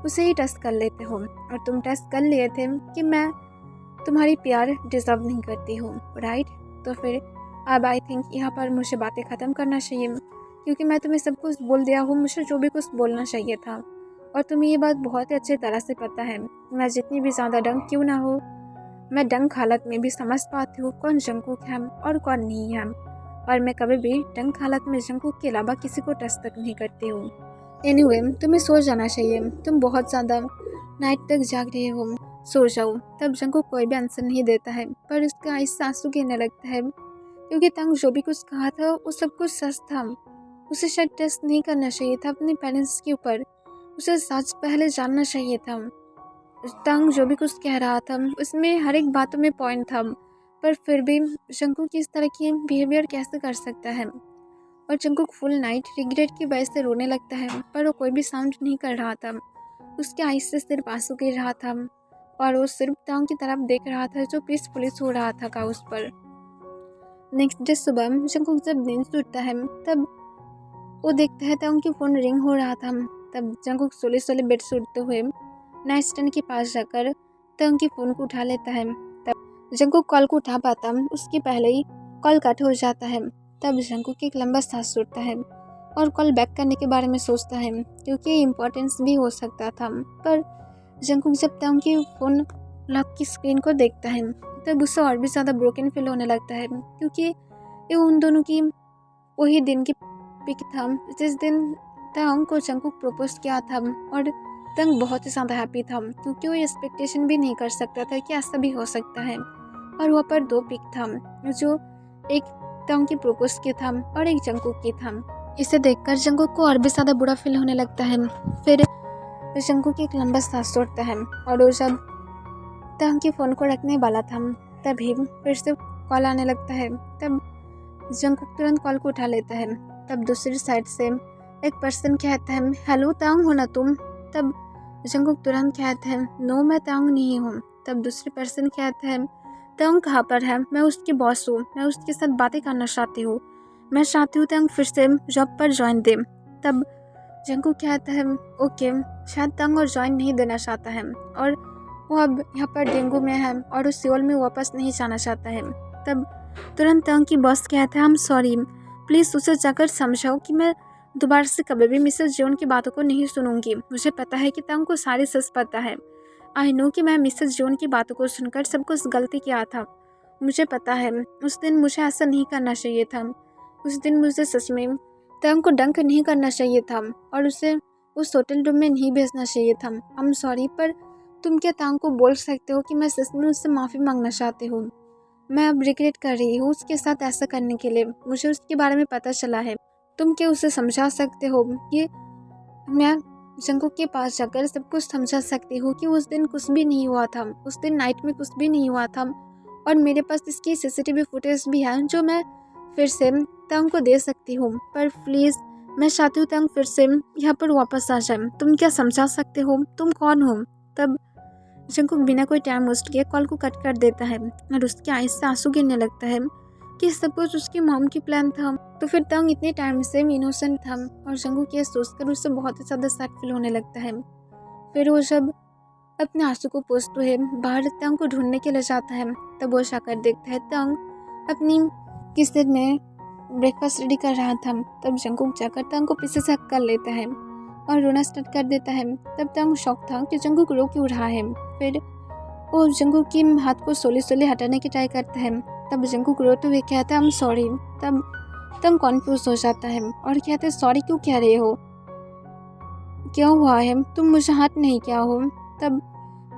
उसे ही टेस्ट कर लेते हो और तुम टेस्ट कर लिए थे कि मैं तुम्हारी प्यार डिजर्व नहीं करती हूँ, राइट? तो फिर अब आई थिंक यहाँ पर मुझे बातें ख़त्म करना चाहिए क्योंकि मैं तुम्हें सब कुछ बोल दिया हूँ, मुझे जो भी कुछ बोलना चाहिए था। और तुम्हें ये बात बहुत ही अच्छी तरह से पता है, मैं जितनी भी ज़्यादा डंक क्यों ना हो, मैं डंक हालत में भी समझ पाती हूँ कौन जंगकुक है और कौन नहीं है, और मैं कभी भी डंक हालत में जंगकुक के अलावा किसी को टच तक नहीं करती हूँ। एनीवे तुम्हें सो जाना चाहिए, तुम बहुत ज़्यादा नाइट तक जाग रहे हो, सो जाओ। तब जंगकुक कोई भी आंसर नहीं देता है, पर उसके आँख से आंसू गिरने लगता है, क्योंकि तंग जो भी कुछ कहा था वो सब कुछ सच था। उसे शायद टेस्ट नहीं करना चाहिए था अपने पेरेंट्स के ऊपर, उसे सच पहले जानना चाहिए था। तंग जो भी कुछ कह रहा था उसमें हर एक बातों में पॉइंट था, पर फिर भी जंगकुक इस तरह की बिहेवियर कैसे कर सकता है। और जंगकुक फुल नाइट रिग्रेट की वजह से रोने लगता है, पर वो कोई भी साउंड नहीं कर रहा था। उसके आइस से सिर्फ आंसू गिर रहा था और वो सिर्फ टांग की तरफ देख रहा था जो पीसफुली सो रहा था काउच पर। नेक्स्ट डे सुबह जंगकुक जब नींद से उठता है तब वो देखता है टांग की फ़ोन रिंग हो रहा था। तब जंगकुक सोले सोले बेड से उठते हुए नाइट स्टैंड के पास जाकर टांग की फ़ोन को उठा लेता है। तब जंगकुक कॉल को उठा पाता उसके पहले ही कॉल कट हो जाता है। तब जंगकुक एक लंबा सांस छोड़ता है और कॉल बैक करने के बारे में सोचता है, क्योंकि इम्पोर्टेंस भी हो सकता था। पर जंगकुक जब टांग की फ़ोन लॉक की स्क्रीन को देखता है तब उसे और भी ज़्यादा ब्रोकन फील होने लगता है, क्योंकि ये उन दोनों की वही दिन की पिक था जिस दिन टांग को जंगकुक प्रपोज किया था। और तंग बहुत ही ज़्यादा हैप्पी था, क्योंकि वो एक्सपेक्टेशन भी नहीं कर सकता था कि ऐसा भी हो सकता है। और वहाँ पर दो पिक था, जो एक टांग की प्रपोज की था और एक जंगकुक की था। इसे देखकर जंगकुक को और भी ज़्यादा बुरा फील होने लगता है। फिर जंगकुक एक लंबा सांस छोड़ता है और वो जब टांग के फ़ोन को रखने वाला था तभी फिर से कॉल आने लगता है। तब जंगकुक तुरंत कॉल को उठा लेता है। तब दूसरी साइड से एक पर्सन कहता है, हेलो टांग हो ना तुम? तब जंगकुक तुरंत कहता है, नो मैं टांग नहीं हूँ। तब दूसरी पर्सन कहता है, टांग कहाँ पर है? मैं उसकी बॉस हूँ, मैं उसके साथ बातें करना चाहती हूँ, मैं चाहती हूँ टांग फिर से जॉब पर ज्वाइन दे। तब जंगकुक कहता है, ओके, शायद टांग और ज्वाइन नहीं देना चाहता है और वो अब यहाँ पर डेंगू में है और उस सियोल में वापस नहीं जाना चाहता है। तब तुरंत टांग की बॉस कहता है, आई एम सॉरी, प्लीज़ उसे जाकर समझाओ कि मैं दोबारा से कभी भी मिसेस जोन की बातों को नहीं सुनूंगी। मुझे पता है कि टांग को सारी सच पता है। आई नो कि मैं मिसेस जोन की बातों को सुनकर सब कुछ गलती किया था। मुझे पता है उस दिन मुझे ऐसा नहीं करना चाहिए था। उस दिन मुझे सच में टांग को डंक नहीं करना चाहिए था और उसे उस होटल रूम में नहीं भेजना चाहिए था। आई एम सॉरी, पर तुम क्या टांग को बोल सकते हो कि मैं सच में उससे माफ़ी मांगना चाहती हूँ? मैं अब रिग्रेट कर रही हूँ उसके साथ ऐसा करने के लिए। मुझे उसके बारे में पता चला है। तुम क्या उसे समझा सकते हो कि मैं जंगकुक के पास जाकर सब कुछ समझा सकती हूँ कि उस दिन कुछ भी नहीं हुआ था, उस दिन नाइट में कुछ भी नहीं हुआ था और मेरे पास इसकी सीसीटीवी फुटेज भी है जो मैं फिर से टांग को दे सकती हूँ। पर प्लीज़ मैं चाहती हूँ टांग फिर से यहाँ पर वापस आ जाए। तुम क्या समझा सकते हो? तुम कौन हो? तब जंगकुक बिना कोई टाइम वेस्ट किए कॉल को कट कर देता है और उसकी आँख से आंसू गिरने लगता है कि सब कुछ उसकी मॉम की प्लान था। तो फिर टांग इतने टाइम से इनोसेंट था और जंगकुक ये सोचकर उसे बहुत ही ज़्यादा सैड फील होने लगता है। फिर वो जब अपने आंसू को पोंछते हुए बाहर टांग को ढूंढने के लिए जाता है तब वो जाकर देखता है टांग अपनी किचन में ब्रेकफास्ट रेडी कर रहा था। तब जंगकुक जाकर टांग को पीछे से हक कर लेता है और रोना स्टार्ट कर देता है। तब टांग शॉक था कि जंगकुक रो क्यों रहा है। फिर वो जंगकुक के हाथ को सोले सोले हटाने की ट्राई करता है। तब जंगकुक रोते हुए कहता है, आई एम सॉरी। तब तंग कॉन्फ्यूज हो जाता है और कहते हैं, सॉरी क्यों कह रहे हो? क्या हुआ है? तुम मुझे हाथ नहीं किया हो? तब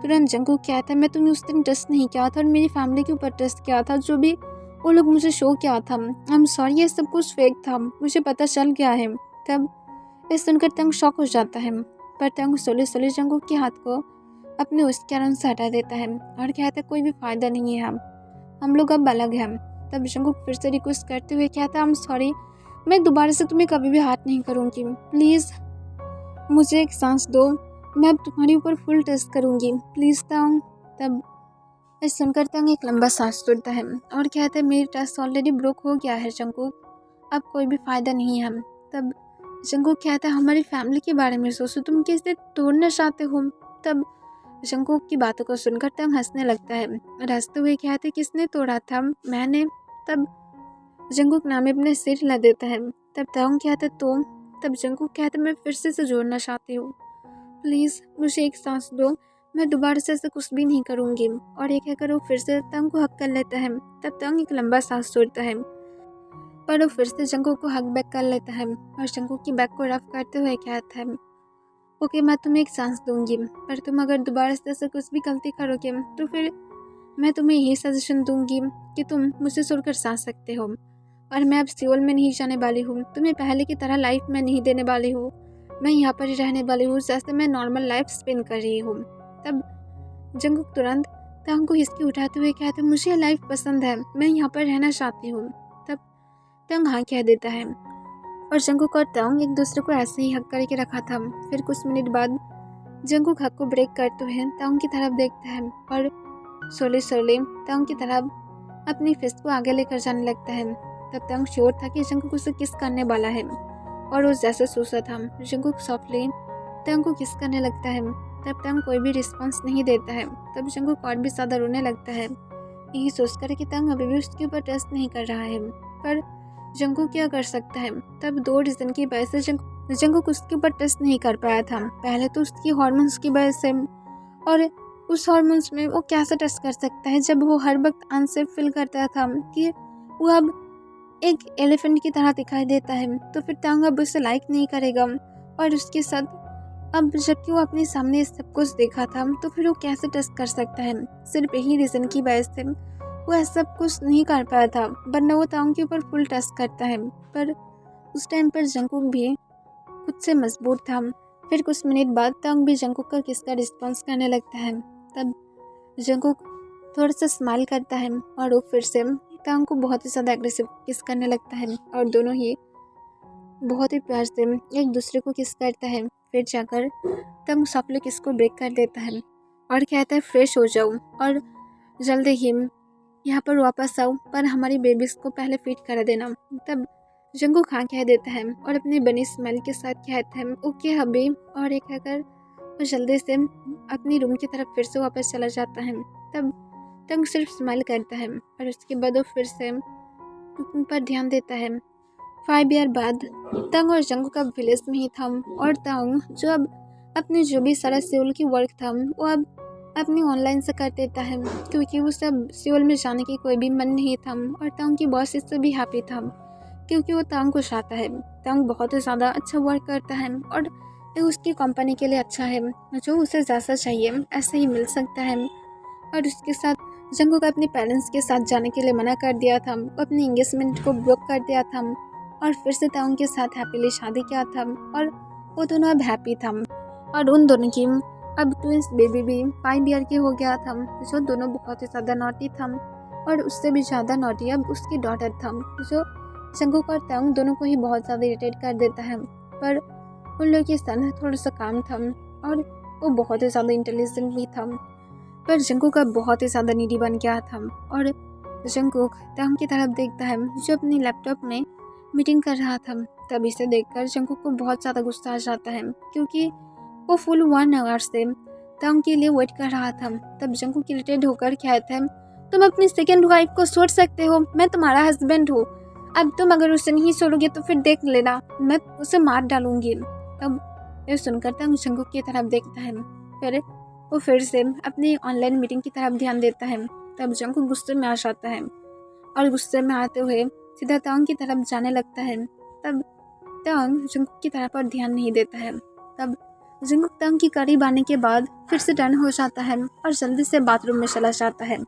तुरंत जंगकुक कहता है, मैं तुम्हें उस दिन ट्रस्ट नहीं किया था और मेरी फैमिली के ऊपर ट्रस्ट किया था, जो भी वो लोग मुझे शो किया था। आई एम सॉरी, ये सब कुछ फेक था, मुझे पता चल गया है। तब ये सुनकर तंग शॉक हो जाता है, पर तंग सोले सोले जंगकुक के हाथ को अपने उसके आराम से हटा देता है और कहता है, कोई भी फायदा नहीं है, हम लोग अब अलग हैं। तब जंगकुक फिर से रिक्वेस्ट करते हुए कहता है, आई एम सॉरी, मैं दोबारा से तुम्हें कभी भी हाथ नहीं करूँगी, प्लीज़ मुझे एक सांस दो, मैं अब तुम्हारे ऊपर फुल ट्रस्ट करूँगी, प्लीज़ टांग। तब इस सुनकर तंग एक लंबा सांस छोड़ता है और कहता है, मेरी ट्रस्ट ऑलरेडी ब्रोक हो गया है जंगकुक, अब कोई भी फायदा नहीं है। तब जंगकुक कहता है, हमारी फैमिली के बारे में सोचो, तुम कैसे तोड़ना चाहते हो? तब जंगकुक की बातों को सुनकर तंग हंसने लगता है और हंसते हुए कहते, किसने तोड़ा था? मैंने। तब जंगकुक नाम अपने सिर हिला देता है। तब तंग कहता, तो? तब जंगकुक कहता, मैं फिर से जोड़ना चाहती हूँ, प्लीज़ मुझे एक सांस दो, मैं दोबारा से ऐसा कुछ भी नहीं करूँगी। और ये कहकर वो फिर से तंग को हक कर लेता है। तब तंग एक लंबा सांस छोड़ता है पर वो फिर से जंगकुक को हक बैक कर लेता है और जंगकुक की बैक को रफ करते हुए कहता है, ओके मैं तुम्हें एक चांस दूंगी, पर तुम अगर दोबारा से ऐसा कुछ भी गलती करोगे तो फिर मैं तुम्हें यही सजेशन दूंगी कि तुम मुझसे छोड़कर जा सकते हो, और मैं अब सियोल में नहीं जाने वाली हूँ, तुम्हें पहले की तरह लाइफ में नहीं देने वाली हूँ, मैं यहाँ पर ही रहने वाली हूँ जैसे मैं नॉर्मल लाइफ स्पेंड कर रही हूँ। तब जंगकुक तुरंत तांग को हिचकी उठाते हुए कहते, मुझे ये लाइफ पसंद है, मैं यहाँ पर रहना चाहती हूँ। तब तांग हाँ कह देता है और जंगकुक और तांग एक दूसरे को ऐसे ही हक करके रखा था। फिर कुछ मिनट बाद जंगकुक हक को ब्रेक करते हुए तांग की तरफ देखता है और सोले तांग की तरफ अपनी फिस्ट को आगे लेकर जाने लगता है। तब तांग श्योर था कि जंगकुक उसे किस करने वाला है और वो जैसे सोचा था जंगकुक सॉफ्टली तांग को किस करने लगता है। तब तांग कोई भी रिस्पॉन्स नहीं देता है। तब जंगकुक और भी ज़्यादा रोने लगता है, यही सोचकर कि तांग अभी भी उसके ऊपर ट्रस्ट नहीं कर रहा है, पर जंगकुक क्या कर सकता है। तब 2 रीज़न की वजह से जंगकुक उसके ऊपर ट्रस्ट नहीं कर पाया था। पहले तो उसकी हार्मोन्स की वजह से, और उस हार्मोन्स में वो कैसे ट्रस्ट कर सकता है जब वो हर वक्त अनसेफ फील करता था कि वो अब एक एलिफेंट की तरह दिखाई देता है, तो फिर तांग अब उसे लाइक नहीं करेगा। और उसके साथ अब जबकि वो अपने सामने सब कुछ देखा था तो फिर वो कैसे ट्रस्ट कर सकता है। सिर्फ यही रीज़न की वजह से वो ऐसा सब कुछ नहीं कर पाया था, वरना वो तांग के ऊपर फुल ट्रस्ट करता है। पर उस टाइम पर जंगकुक भी खुद से मजबूत था। फिर कुछ मिनट बाद तांग भी जंगकुक का किस का रिस्पॉन्स करने लगता है। तब जंगकुक थोड़ा सा स्माइल करता है और वो फिर से तांग को बहुत ही ज़्यादा एग्रेसिव किस करने लगता है और दोनों ही बहुत ही प्यार से एक दूसरे को किस करता है। फिर जाकर तांग सॉफ्टली किस को ब्रेक कर देता है और कहता है, फ्रेश हो जाओ और जल्दी ही यहाँ पर वापस आओ, पर हमारी बेबीज को पहले फीड कर देना। तब जंगकुक हाँ कह देता है और अपनी बनी स्मेल के साथ कहता है, ओके हबी, और एक कहकर वो जल्दी से अपनी रूम की तरफ फिर से वापस चला जाता है। तब तांग सिर्फ स्माइल करता है और उसके बाद वो फिर से उन पर ध्यान देता है। 5 ईयर बाद तांग और जंगकुक अब विलेज में ही था, और तांग जो अब अपने जो भी सारा सियोल की वर्क था वो अब अपनी ऑनलाइन से कर देता है, क्योंकि वो सब सियोल में जाने की कोई भी मन नहीं था। और तांग की बॉस इससे भी हैप्पी था, क्योंकि वो तांग को चाहता है। तांग बहुत ही ज़्यादा अच्छा वर्क करता है और ये उसकी कंपनी के लिए अच्छा है, जो उसे जैसा चाहिए ऐसे ही मिल सकता है। और उसके साथ जंगकुक अपने पेरेंट्स के साथ जाने के लिए मना कर दिया था, वो अपनी एंगेजमेंट को ब्लॉक कर दिया था और फिर से तांग के साथ हैप्पीली शादी किया था, और वो दोनों अब हैप्पी था। और उन दोनों की अब ट्विंस बेबी भी 5 ईयर की हो गया था, जो दोनों बहुत ही ज़्यादा नॉटी था, और उससे भी ज़्यादा नॉटी अब उसकी डॉटर था, जो जंगकुक और तांग दोनों को ही बहुत ज़्यादा इरिटेट कर देता है। पर उन लोगों की सन थोड़ा सा काम था और वो बहुत ही ज़्यादा इंटेलिजेंट भी था, पर जंगकुक अब बहुत ही ज़्यादा नीडी बन गया था। और जंगकुक तांग की तरफ देखता है जो अपनी लैपटॉप में मीटिंग कर रहा था। तब इसे देखकर जंगकुक को बहुत ज़्यादा गुस्सा आ जाता है, क्योंकि वो फुल 1 आवर से तांग के लिए वेट कर रहा था। तब जंगकुक इरिटेट होकर कहता है, तुम अपनी सेकेंड वाइफ को छोड़ सकते हो, मैं तुम्हारा हस्बैंड हूँ, अब तुम अगर उसे नहीं छोड़ोगे तो फिर देख लेना, मैं उसे मार डालूंगी। तब ये सुनकर तांग जंगकुक की तरफ देखता है, फिर वो फिर से अपनी ऑनलाइन मीटिंग की तरफ ध्यान देता है। तब जंगकुक गुस्से में आ जाता है और गुस्से में आते हुए सीधा तांग की तरफ जाने लगता है। तब तांग जंगकुक की तरफ पर ध्यान नहीं देता है। तब जंगकुक तांग की करीब आने के बाद फिर से टर्न हो जाता है और जल्दी से बाथरूम में चला जाता है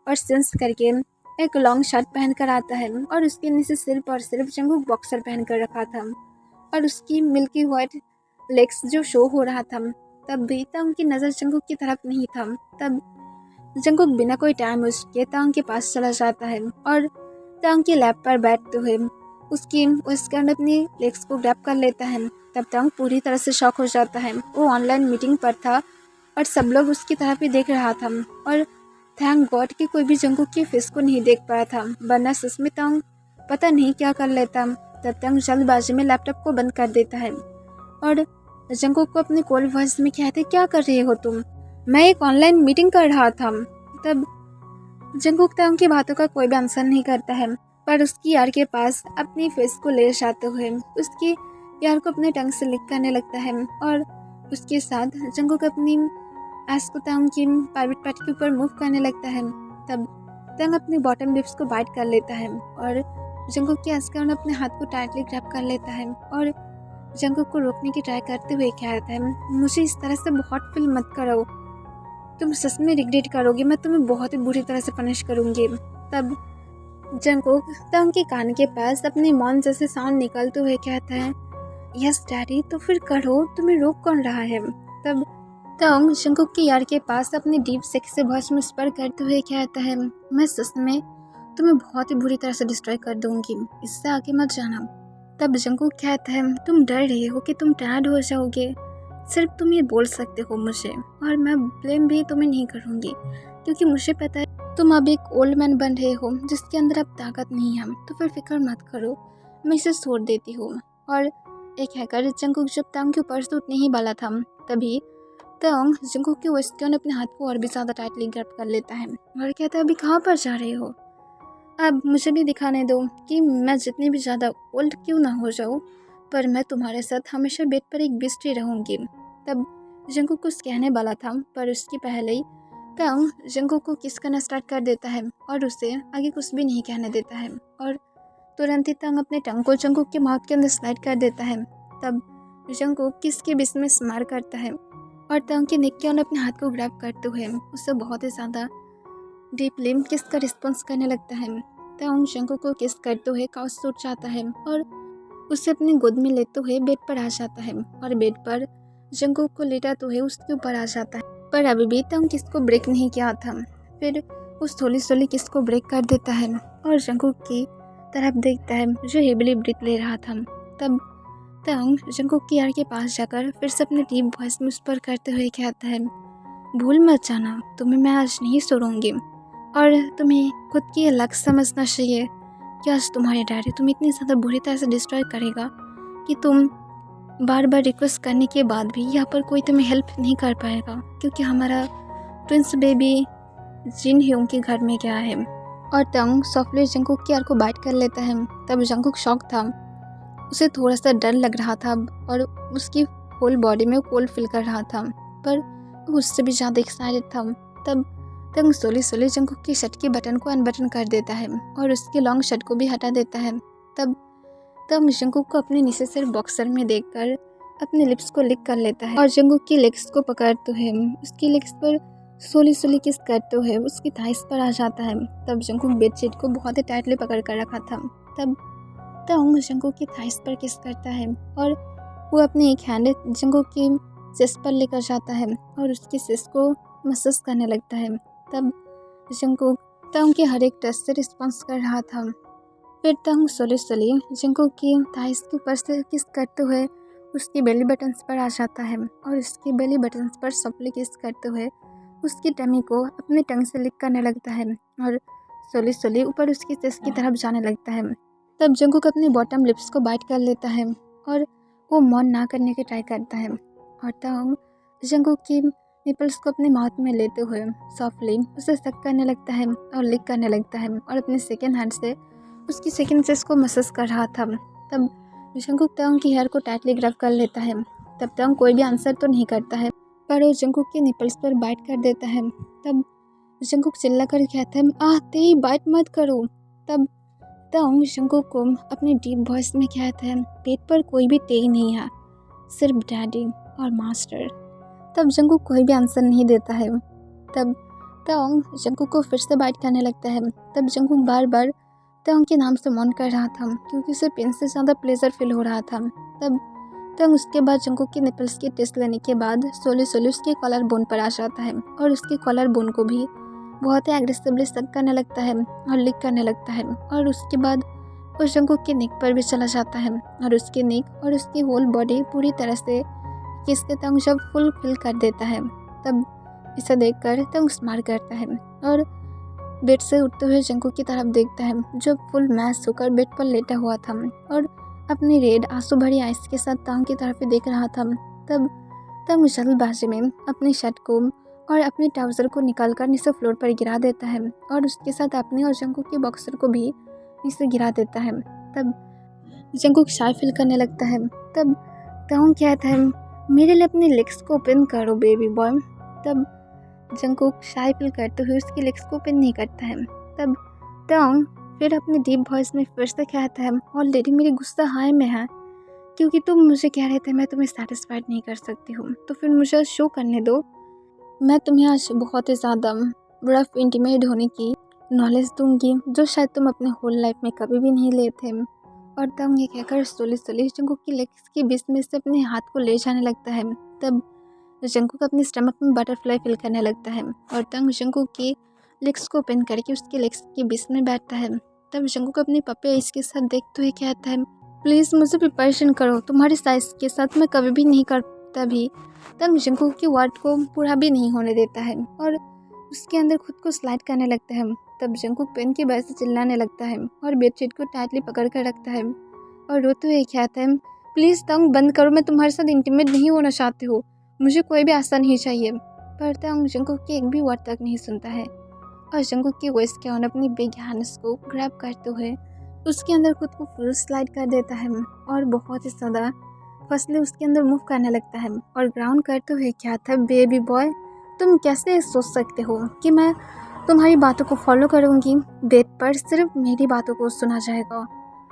और सेंस करके एक लॉन्ग शर्ट पहन कर आता है, और उसके नीचे सिर्फ और सिर्फ जंगकुक बॉक्सर पहन कर रखा था और उसकी मिल्की वाइट लेग्स जो शो हो रहा था। तब भी तांग की नज़र जंगकुक की तरफ नहीं था। तब जंगकुक बिना कोई टाइम वेस्ट किए तांग के पास चला जाता है और तांग के लैप पर बैठते हुए उसके अंदर अपनी लेग्स को ग्रैब कर लेता है। तब तांग पूरी तरह से शॉक हो जाता है। वो ऑनलाइन मीटिंग पर था और सब लोग उसकी तरफ ही देख रहा था, और थैंक गॉड कि कोई भी जंगकुक की फेस को नहीं देख पाया था, वरना सच में तांग पता नहीं क्या कर लेता। तब तांग जल्दबाजी में लैपटॉप को बंद कर देता है और जंगकुक को अपनी कोल्ड वॉइस में कहते, क्या कर रहे हो तुम, मैं एक ऑनलाइन मीटिंग कर रहा था। तब जंगकुक तांग की बातों का कोई भी आंसर नहीं करता है, पर उसकी यार के पास अपनी फेस को ले जाते हुए उसकी यार को अपने टंग से लिक करने लगता है, और उसके साथ जंगकुक अपनी एस को तांग की प्राइवेट पार्ट के ऊपर मूव करने लगता है। तब तांग अपनी बॉटम लिप्स को बाइट कर लेता है और जंगकुक की आस्कान अपने हाथ को टाइटली ग्रैब कर लेता है और जंगकुक को रोकने की ट्राई करते हुए कहता है, मुझे इस तरह से बहुत फील मत करो, तुम सच में रिग्रेट करोगे, मैं तुम्हें बहुत ही बुरी तरह से पनिश करूंगी। तब जंगकुक तंग के कान के पास अपने मौन जैसे साउंड निकलते हुए कहता है, यस डैडी, तो फिर करो, तुम्हें रोक कौन रहा है। तब तंग जंगकुक की यार के पास अपनी डीप सेक्सी वॉइस में स्पर करते हुए कहता है, मैं सच में तुम्हें बहुत ही बुरी तरह से डिस्ट्रॉय कर दूंगी, इससे आगे मत जाना। तब जंगकुक कहता है, तुम डर रहे हो कि तुम टायर्ड हो जाओगे, सिर्फ तुम ये बोल सकते हो मुझे, और मैं ब्लेम भी तुम्हें नहीं करूँगी क्योंकि मुझे पता है तुम अब एक ओल्ड मैन बन रहे हो जिसके अंदर अब ताकत नहीं है, तो फिर फिक्र मत करो, मैं इसे छोड़ देती हूँ। और एक हैकर जंगकुक जब तंग के ऊपर से उठने ही वाला था, तभी तंग जंगकुक के वेस्ट ने अपने हाथ को और भी ज़्यादा टाइटली ग्रैब कर लेता है और कहता है, अभी कहाँ पर जा रहे हो, अब मुझे भी दिखाने दो कि मैं जितनी भी ज़्यादा ओल्ड क्यों ना हो जाऊँ, पर मैं तुम्हारे साथ हमेशा बेड पर एक बिस्ट्री रहूँगी। तब जंगकुक कुछ कहने वाला था, पर उसके पहले ही तंग जंगकुक को किस करना स्टार्ट कर देता है और उसे आगे कुछ भी नहीं कहने देता है और तुरंत ही तंग अपने टंग को जंगकुक के माउथ के अंदर स्लाइड कर देता है। तब जंगकुक किस के बीच में स्मार करता है और तंग के नेक के अंदर अपने हाथ को ग्रैब करते हुए उससे बहुत ही ज़्यादा डीपली किस का रिस्पॉन्स करने लगता है। तंग जंगकुक को किस करते हुए काउच से उठ जाता है और उसे अपनी गोद में लेते हुए बेड पर आ जाता है और बेड पर जंगकुक को लेटाते हुए उसके ऊपर आ जाता है, पर अभी भी तंग किस को ब्रेक नहीं किया था। फिर उस थोड़ी सोली किस को ब्रेक कर देता है और जंगकुक की तरफ देखता है जो हेबली ब्रेक ले रहा था। तब तंग जंगकुक की यार के पास जाकर फिर से अपने डीप वॉइस में उस पर करते हुए कहता है, भूल मत जाना, तुम्हें मैं आज नहीं छोड़ूंगी और तुम्हें खुद की अलग समझना चाहिए कि आज तुम्हारे डैडी तुम्हें इतनी ज़्यादा बुरी तरह से डिस्ट्रॉय करेगा कि तुम बार बार रिक्वेस्ट करने के बाद भी यहाँ पर कोई तुम्हें हेल्प नहीं कर पाएगा, क्योंकि हमारा ट्विंस बेबी जिन ह्यूंग के घर में गया है। और तंग सॉफ्टली जंगकुक की यार को बाइट कर लेता है। तब जंगकुक शॉक था, उसे थोड़ा सा डर लग रहा था और उसकी होल बॉडी में कोल्ड फील कर रहा था, पर उससे भी ज़्यादा एक्साइटेड था। तब तंग सोली जंगकुक की शर्ट के बटन को अनबटन कर देता है और उसके लॉन्ग शर्ट को भी हटा देता है। तब जंगकुक को अपने नीचे से बॉक्सर में देखकर अपने लिप्स को लिक कर लेता है और जंगकुक की लेग्स को पकड़ते हुए उसकी लेग्स पर सोली किस करते हुए उसकी थाइस पर आ जाता है। तब जंगकुक बेडशीट को बहुत ही टाइटली पकड़ कर रखा था। तब जंगकुक की थाइस पर किस करता है और वो अपने एक हैंड जंगकुक की चेस्ट पर लेकर जाता है और उसकी चेस्ट को मसाज करने लगता है। तब जंगकुक तंग के हर एक टच से रिस्पॉन्स कर रहा था। फिर तंग सोली जंगकुक की थाइस के ऊपर से किस करते हुए उसकी बेली बटन्स पर आ जाता है और उसके बेली बटन्स पर सॉफ्टली किस करते हुए उसकी टमी को अपने टंग से लिक करने लगता है और सोली ऊपर उसकी चेस्ट की तरफ जाने लगता है। तब जंगकुक अपने बॉटम लिप्स को बाइट कर लेता है और वो मौन ना करने की ट्राई करता है और तंग जंगकुक की निपल्स को अपने माउथ में लेते हुए सॉफ्टली उसे सक करने लगता है और लिक करने लगता है और अपने सेकेंड हैंड से उसकी सेकेंड चेस्ट को मसाज कर रहा था। तब जंगकुक तंग की हेयर को टाइटली ग्रैब कर लेता है। तब तंग कोई भी आंसर तो नहीं करता है, पर वो जंगकुक के निपल्स पर बाइट कर देता है। तब जंगकुक चिल्ला कर कहता है, तेरी बाइट मत करो। तब तंग जंगकुक को अपनी डीप वॉइस में कहता है, पेट पर कोई भी तेई नहीं है, सिर्फ डैडी और मास्टर। तब जंगकुक कोई भी आंसर नहीं देता है। तब तंग जंगकुक को फिर से बाइट करने लगता है। तब जंगकुक बार बार तंग के नाम से मौन कर रहा था क्योंकि उसे पेन से ज़्यादा प्लेजर फील हो रहा था। तब तंग उसके बाद जंगकुक के निपल्स की टेस्ट लेने के बाद सोली उसके कॉलर बोन पर आ जाता है और उसके कॉलर बोन को भी बहुत ही एग्रेसिवली सक करने लगता है और लिक करने लगता है और उसके बाद उस जंगकुक के नेक पर भी चला जाता है और उसके नेक और उसकी होल बॉडी पूरी तरह से किसके तंग जब फुल फिल कर देता है। तब इसे देखकर तंग स्माइल करता है और बेड से उठते हुए जंगकुक की तरफ देखता है जो फुल मैश होकर बेड पर लेटा हुआ था और अपनी रेड आंसू भरी आइस के साथ तंग की तरफ देख रहा था। तब तंग जल्दबाजी में अपनी शर्ट को और अपने ट्राउज़र को निकालकर नीचे फ्लोर पर गिरा देता है और उसके साथ अपने और जंगकुक के बॉक्सर को भी नीचे गिरा देता है। तब जंगकुक शाय फील करने लगता है। तब तंग कहता है, मेरे लिए अपने लेग्स को ओपन करो बेबी बॉय। तब जंगकुक शाय फील करते हुए उसके लेग्स को ओपन नहीं करता है। तब तंग फिर अपनी डीप वॉइस में फिर से कहता है, ऑलरेडी मेरी गुस्सा हाई में है क्योंकि तुम मुझे कह रहे थे मैं तुम्हें सेटिस्फाइड नहीं कर सकती हूँ, तो फिर मुझे शो करने दो। मैं तुम्हें आज बहुत ही ज़्यादा रफ इंटीमेट होने की नॉलेज दूंगी जो शायद तुम अपने होल लाइफ में कभी भी नहीं लिए थे। और तब ये कहकर स्लोली जंकुक की लेग्स के बीच में से अपने हाथ को ले जाने लगता है। तब जंकुक अपने स्टमक में बटरफ्लाई फील करने लगता है और तंग जंकुक की लेग्स को ओपन करके उसके लेग्स के बीच में बैठता है। तब जंकुक अपने पप्पे इसके साथ देखते हुए कहता है, प्लीज़ मुझे प्रिपरेशन करो, तुम्हारे साइज के साथ मैं कभी भी नहीं करता भी। तब जंकुक की वर्ड को पूरा भी नहीं होने देता है और उसके अंदर खुद को स्लाइड करने लगता है। तब जंकुक पेन की वजह से चिल्लाने लगता है और बेडशीट को टाइटली पकड़ कर रखता है और रोते हुए कहता है, प्लीज़ तंग बंद करो, मैं तुम्हारे साथ इंटीमेट नहीं होना चाहती हूँ, मुझे कोई भी आशा नहीं चाहिए। पर तंग जंकुक की एक भी वर्ड तक नहीं सुनता है और जंकुक की वॉइस के ऑन अपनी बिग हैंड्स को ग्रैब करते हुए उसके अंदर खुद को फुल स्लाइड कर देता है और बहुत ही ज़्यादा फसले उसके अंदर मूव करने लगता है और ग्राउंड करते हुए कहता है, बेबी बॉय तुम कैसे सोच सकते हो कि मैं तुम्हारी बातों को फॉलो करूँगी। बेड पर सिर्फ मेरी बातों को सुना जाएगा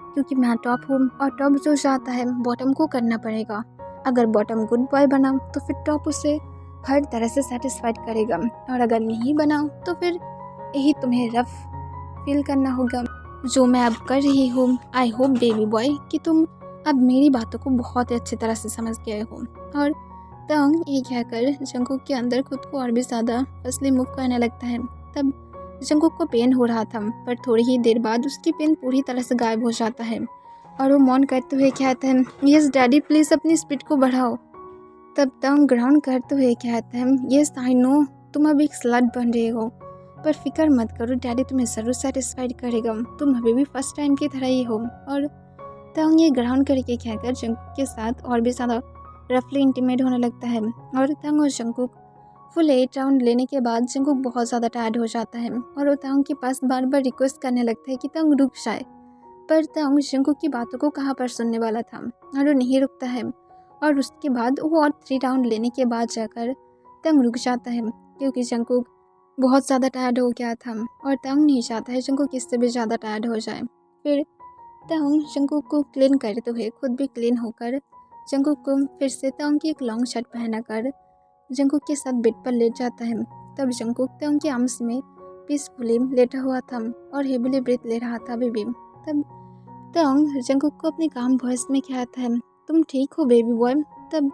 क्योंकि मैं टॉप हूँ और टॉप जो चाहता है बॉटम को करना पड़ेगा। अगर बॉटम गुड बॉय बना तो फिर टॉप उसे हर तरह से सेटिस्फाइड करेगा और अगर नहीं बना तो फिर यही तुम्हें रफ फील करना होगा जो मैं अब कर रही हूँ। आई होप बेबी बॉय कि तुम अब मेरी बातों को बहुत ही अच्छी तरह से समझ गए हो। और तंग ये कहकर जंकुक के अंदर खुद को और भी ज़्यादा फसली मूव करने लगता है। तब जंकुक को पेन हो रहा था पर थोड़ी ही देर बाद उसकी पेन पूरी तरह से गायब हो जाता है और वो मौन करते हुए कहते हैं, यस डैडी प्लीज़ अपनी स्पीड को बढ़ाओ। तब तंग ग्राउंड करते हुए कहते हैं, यस आई नो तुम अब एक स्लट बन रहे हो पर फिक्र मत करो, डैडी तुम्हें ज़रूर सेटिस्फाइड करेगा, तुम अभी भी फर्स्ट टाइम की तरह ही हो। और तंग ये ग्राउंड करके कहकर जंकुक के साथ और भी ज़्यादा रफली इंटीमेट होने लगता है और तंग और जंकुक फुल 8 राउंड लेने के बाद जंकुक बहुत ज़्यादा टायर्ड हो जाता है और वो तंग के पास बार बार रिक्वेस्ट करने लगता है कि तंग रुक जाए। पर तंग जंकुक की बातों को कहाँ पर सुनने वाला था और वो नहीं रुकता है और उसके बाद वो और 3 राउंड लेने के बाद जाकर तंग रुक जाता है क्योंकि जंकुक बहुत ज़्यादा टायर्ड हो गया था और तंग नहीं चाहता है जंकुक इससे भी ज़्यादा टायर्ड हो जाए। फिर तंग जंकुक को क्लीन करते हुए खुद भी क्लीन होकर जंकुक को फिर से तंग की एक लॉन्ग शर्ट पहनाकर जंकुक के साथ बेड पर लेट जाता है। तब जंकुक तंग के आर्म्स में पीसफुली लेटा हुआ था और हेविली ब्रीथ ले रहा था बेबी। तब तंग जंकुक को अपने काम वॉइस में कहता है, तुम ठीक हो बेबी बॉय। तब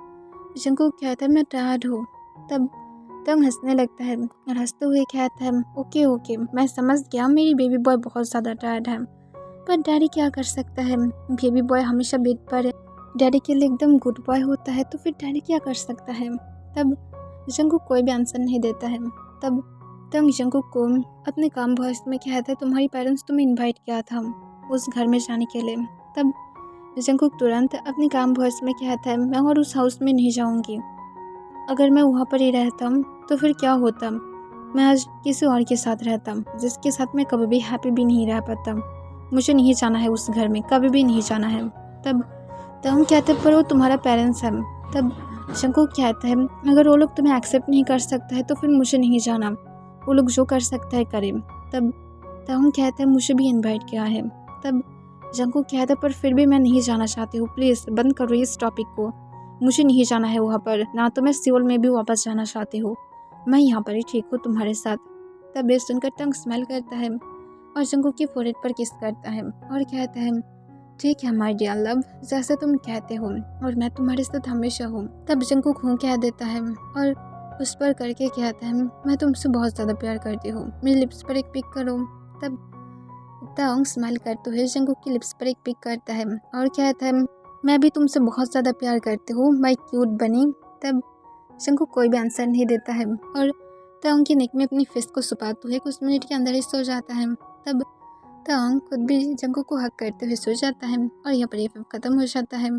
जंकुक कहता है, मैं टायर्ड हूँ। तब तंग हंसने लगता है और हंसते हुए कहता है, ओके ओके मैं समझ गया, मेरी बेबी बॉय बहुत ज़्यादा टायर्ड है पर डैडी क्या कर सकता है, बेबी बॉय हमेशा बेड पर डैडी के लिए एकदम गुड बॉय होता है तो फिर डैडी क्या कर सकता है। तब जंकुक कोई भी आंसर नहीं देता है। तब तंग जंकुक को अपने काम वॉइस में कहता है, तुम्हारी पेरेंट्स तुम्हें इनवाइट किया था उस घर में जाने के लिए। तब जंकुक तुरंत अपने काम वॉइस में कहता है, मैं और उस हाउस में नहीं जाऊंगी, अगर मैं वहाँ पर ही रहता तो फिर क्या होता, मैं आज किसी और के साथ रहता जिसके साथ मैं कभी भी हैप्पी भी नहीं रह पाता, मुझे नहीं जाना है उस घर में, कभी भी नहीं जाना है। तब तंग कहते पर वो तुम्हारा पेरेंट्स है। तब जंकुक कहता है, अगर वो लोग तुम्हें एक्सेप्ट नहीं कर सकता है तो फिर मुझे नहीं जाना, वो लोग जो कर सकता है करें। तब तंग कहता है, मुझे भी इनवाइट किया है। तब जंकुक कहता है, पर फिर भी मैं नहीं जाना चाहती हूँ, प्लीज़ बंद करो इस टॉपिक को, मुझे नहीं जाना है वहाँ पर, ना तो मैं सियोल में भी वापस जाना चाहती हूँ, मैं यहाँ पर ही ठीक हूँ तुम्हारे साथ। तब ये सुनकर तंग स्माइल करता है और जंकुक की फोrehead पर किस करता है और कहता है, ठीक है माय डियर लव, जैसे तुम कहते हो और मैं तुम्हारे साथ हमेशा हूँ। तब जंकुक हूँ कह देता है और उस पर करके कहता है, मैं तुमसे बहुत ज़्यादा प्यार करती हूँ, मेरी लिप्स पर एक पिक करो। तब तंग स्माइल करते हुए जंकुक की लिप्स पर एक पिक करता है और कहता है, मैं भी तुमसे बहुत ज़्यादा प्यार करती हूँ माय क्यूट बनी। तब जंकुक कोई भी आंसर नहीं देता है और तंग की नेक में अपनी फिस्ट को छुपाते हुए कुछ मिनट के अंदर ही सो जाता है। तब तंग खुद भी जंकुक को हक करते हुए सो जाता है और यहाँ पर ये फिल्म खत्म हो जाता है।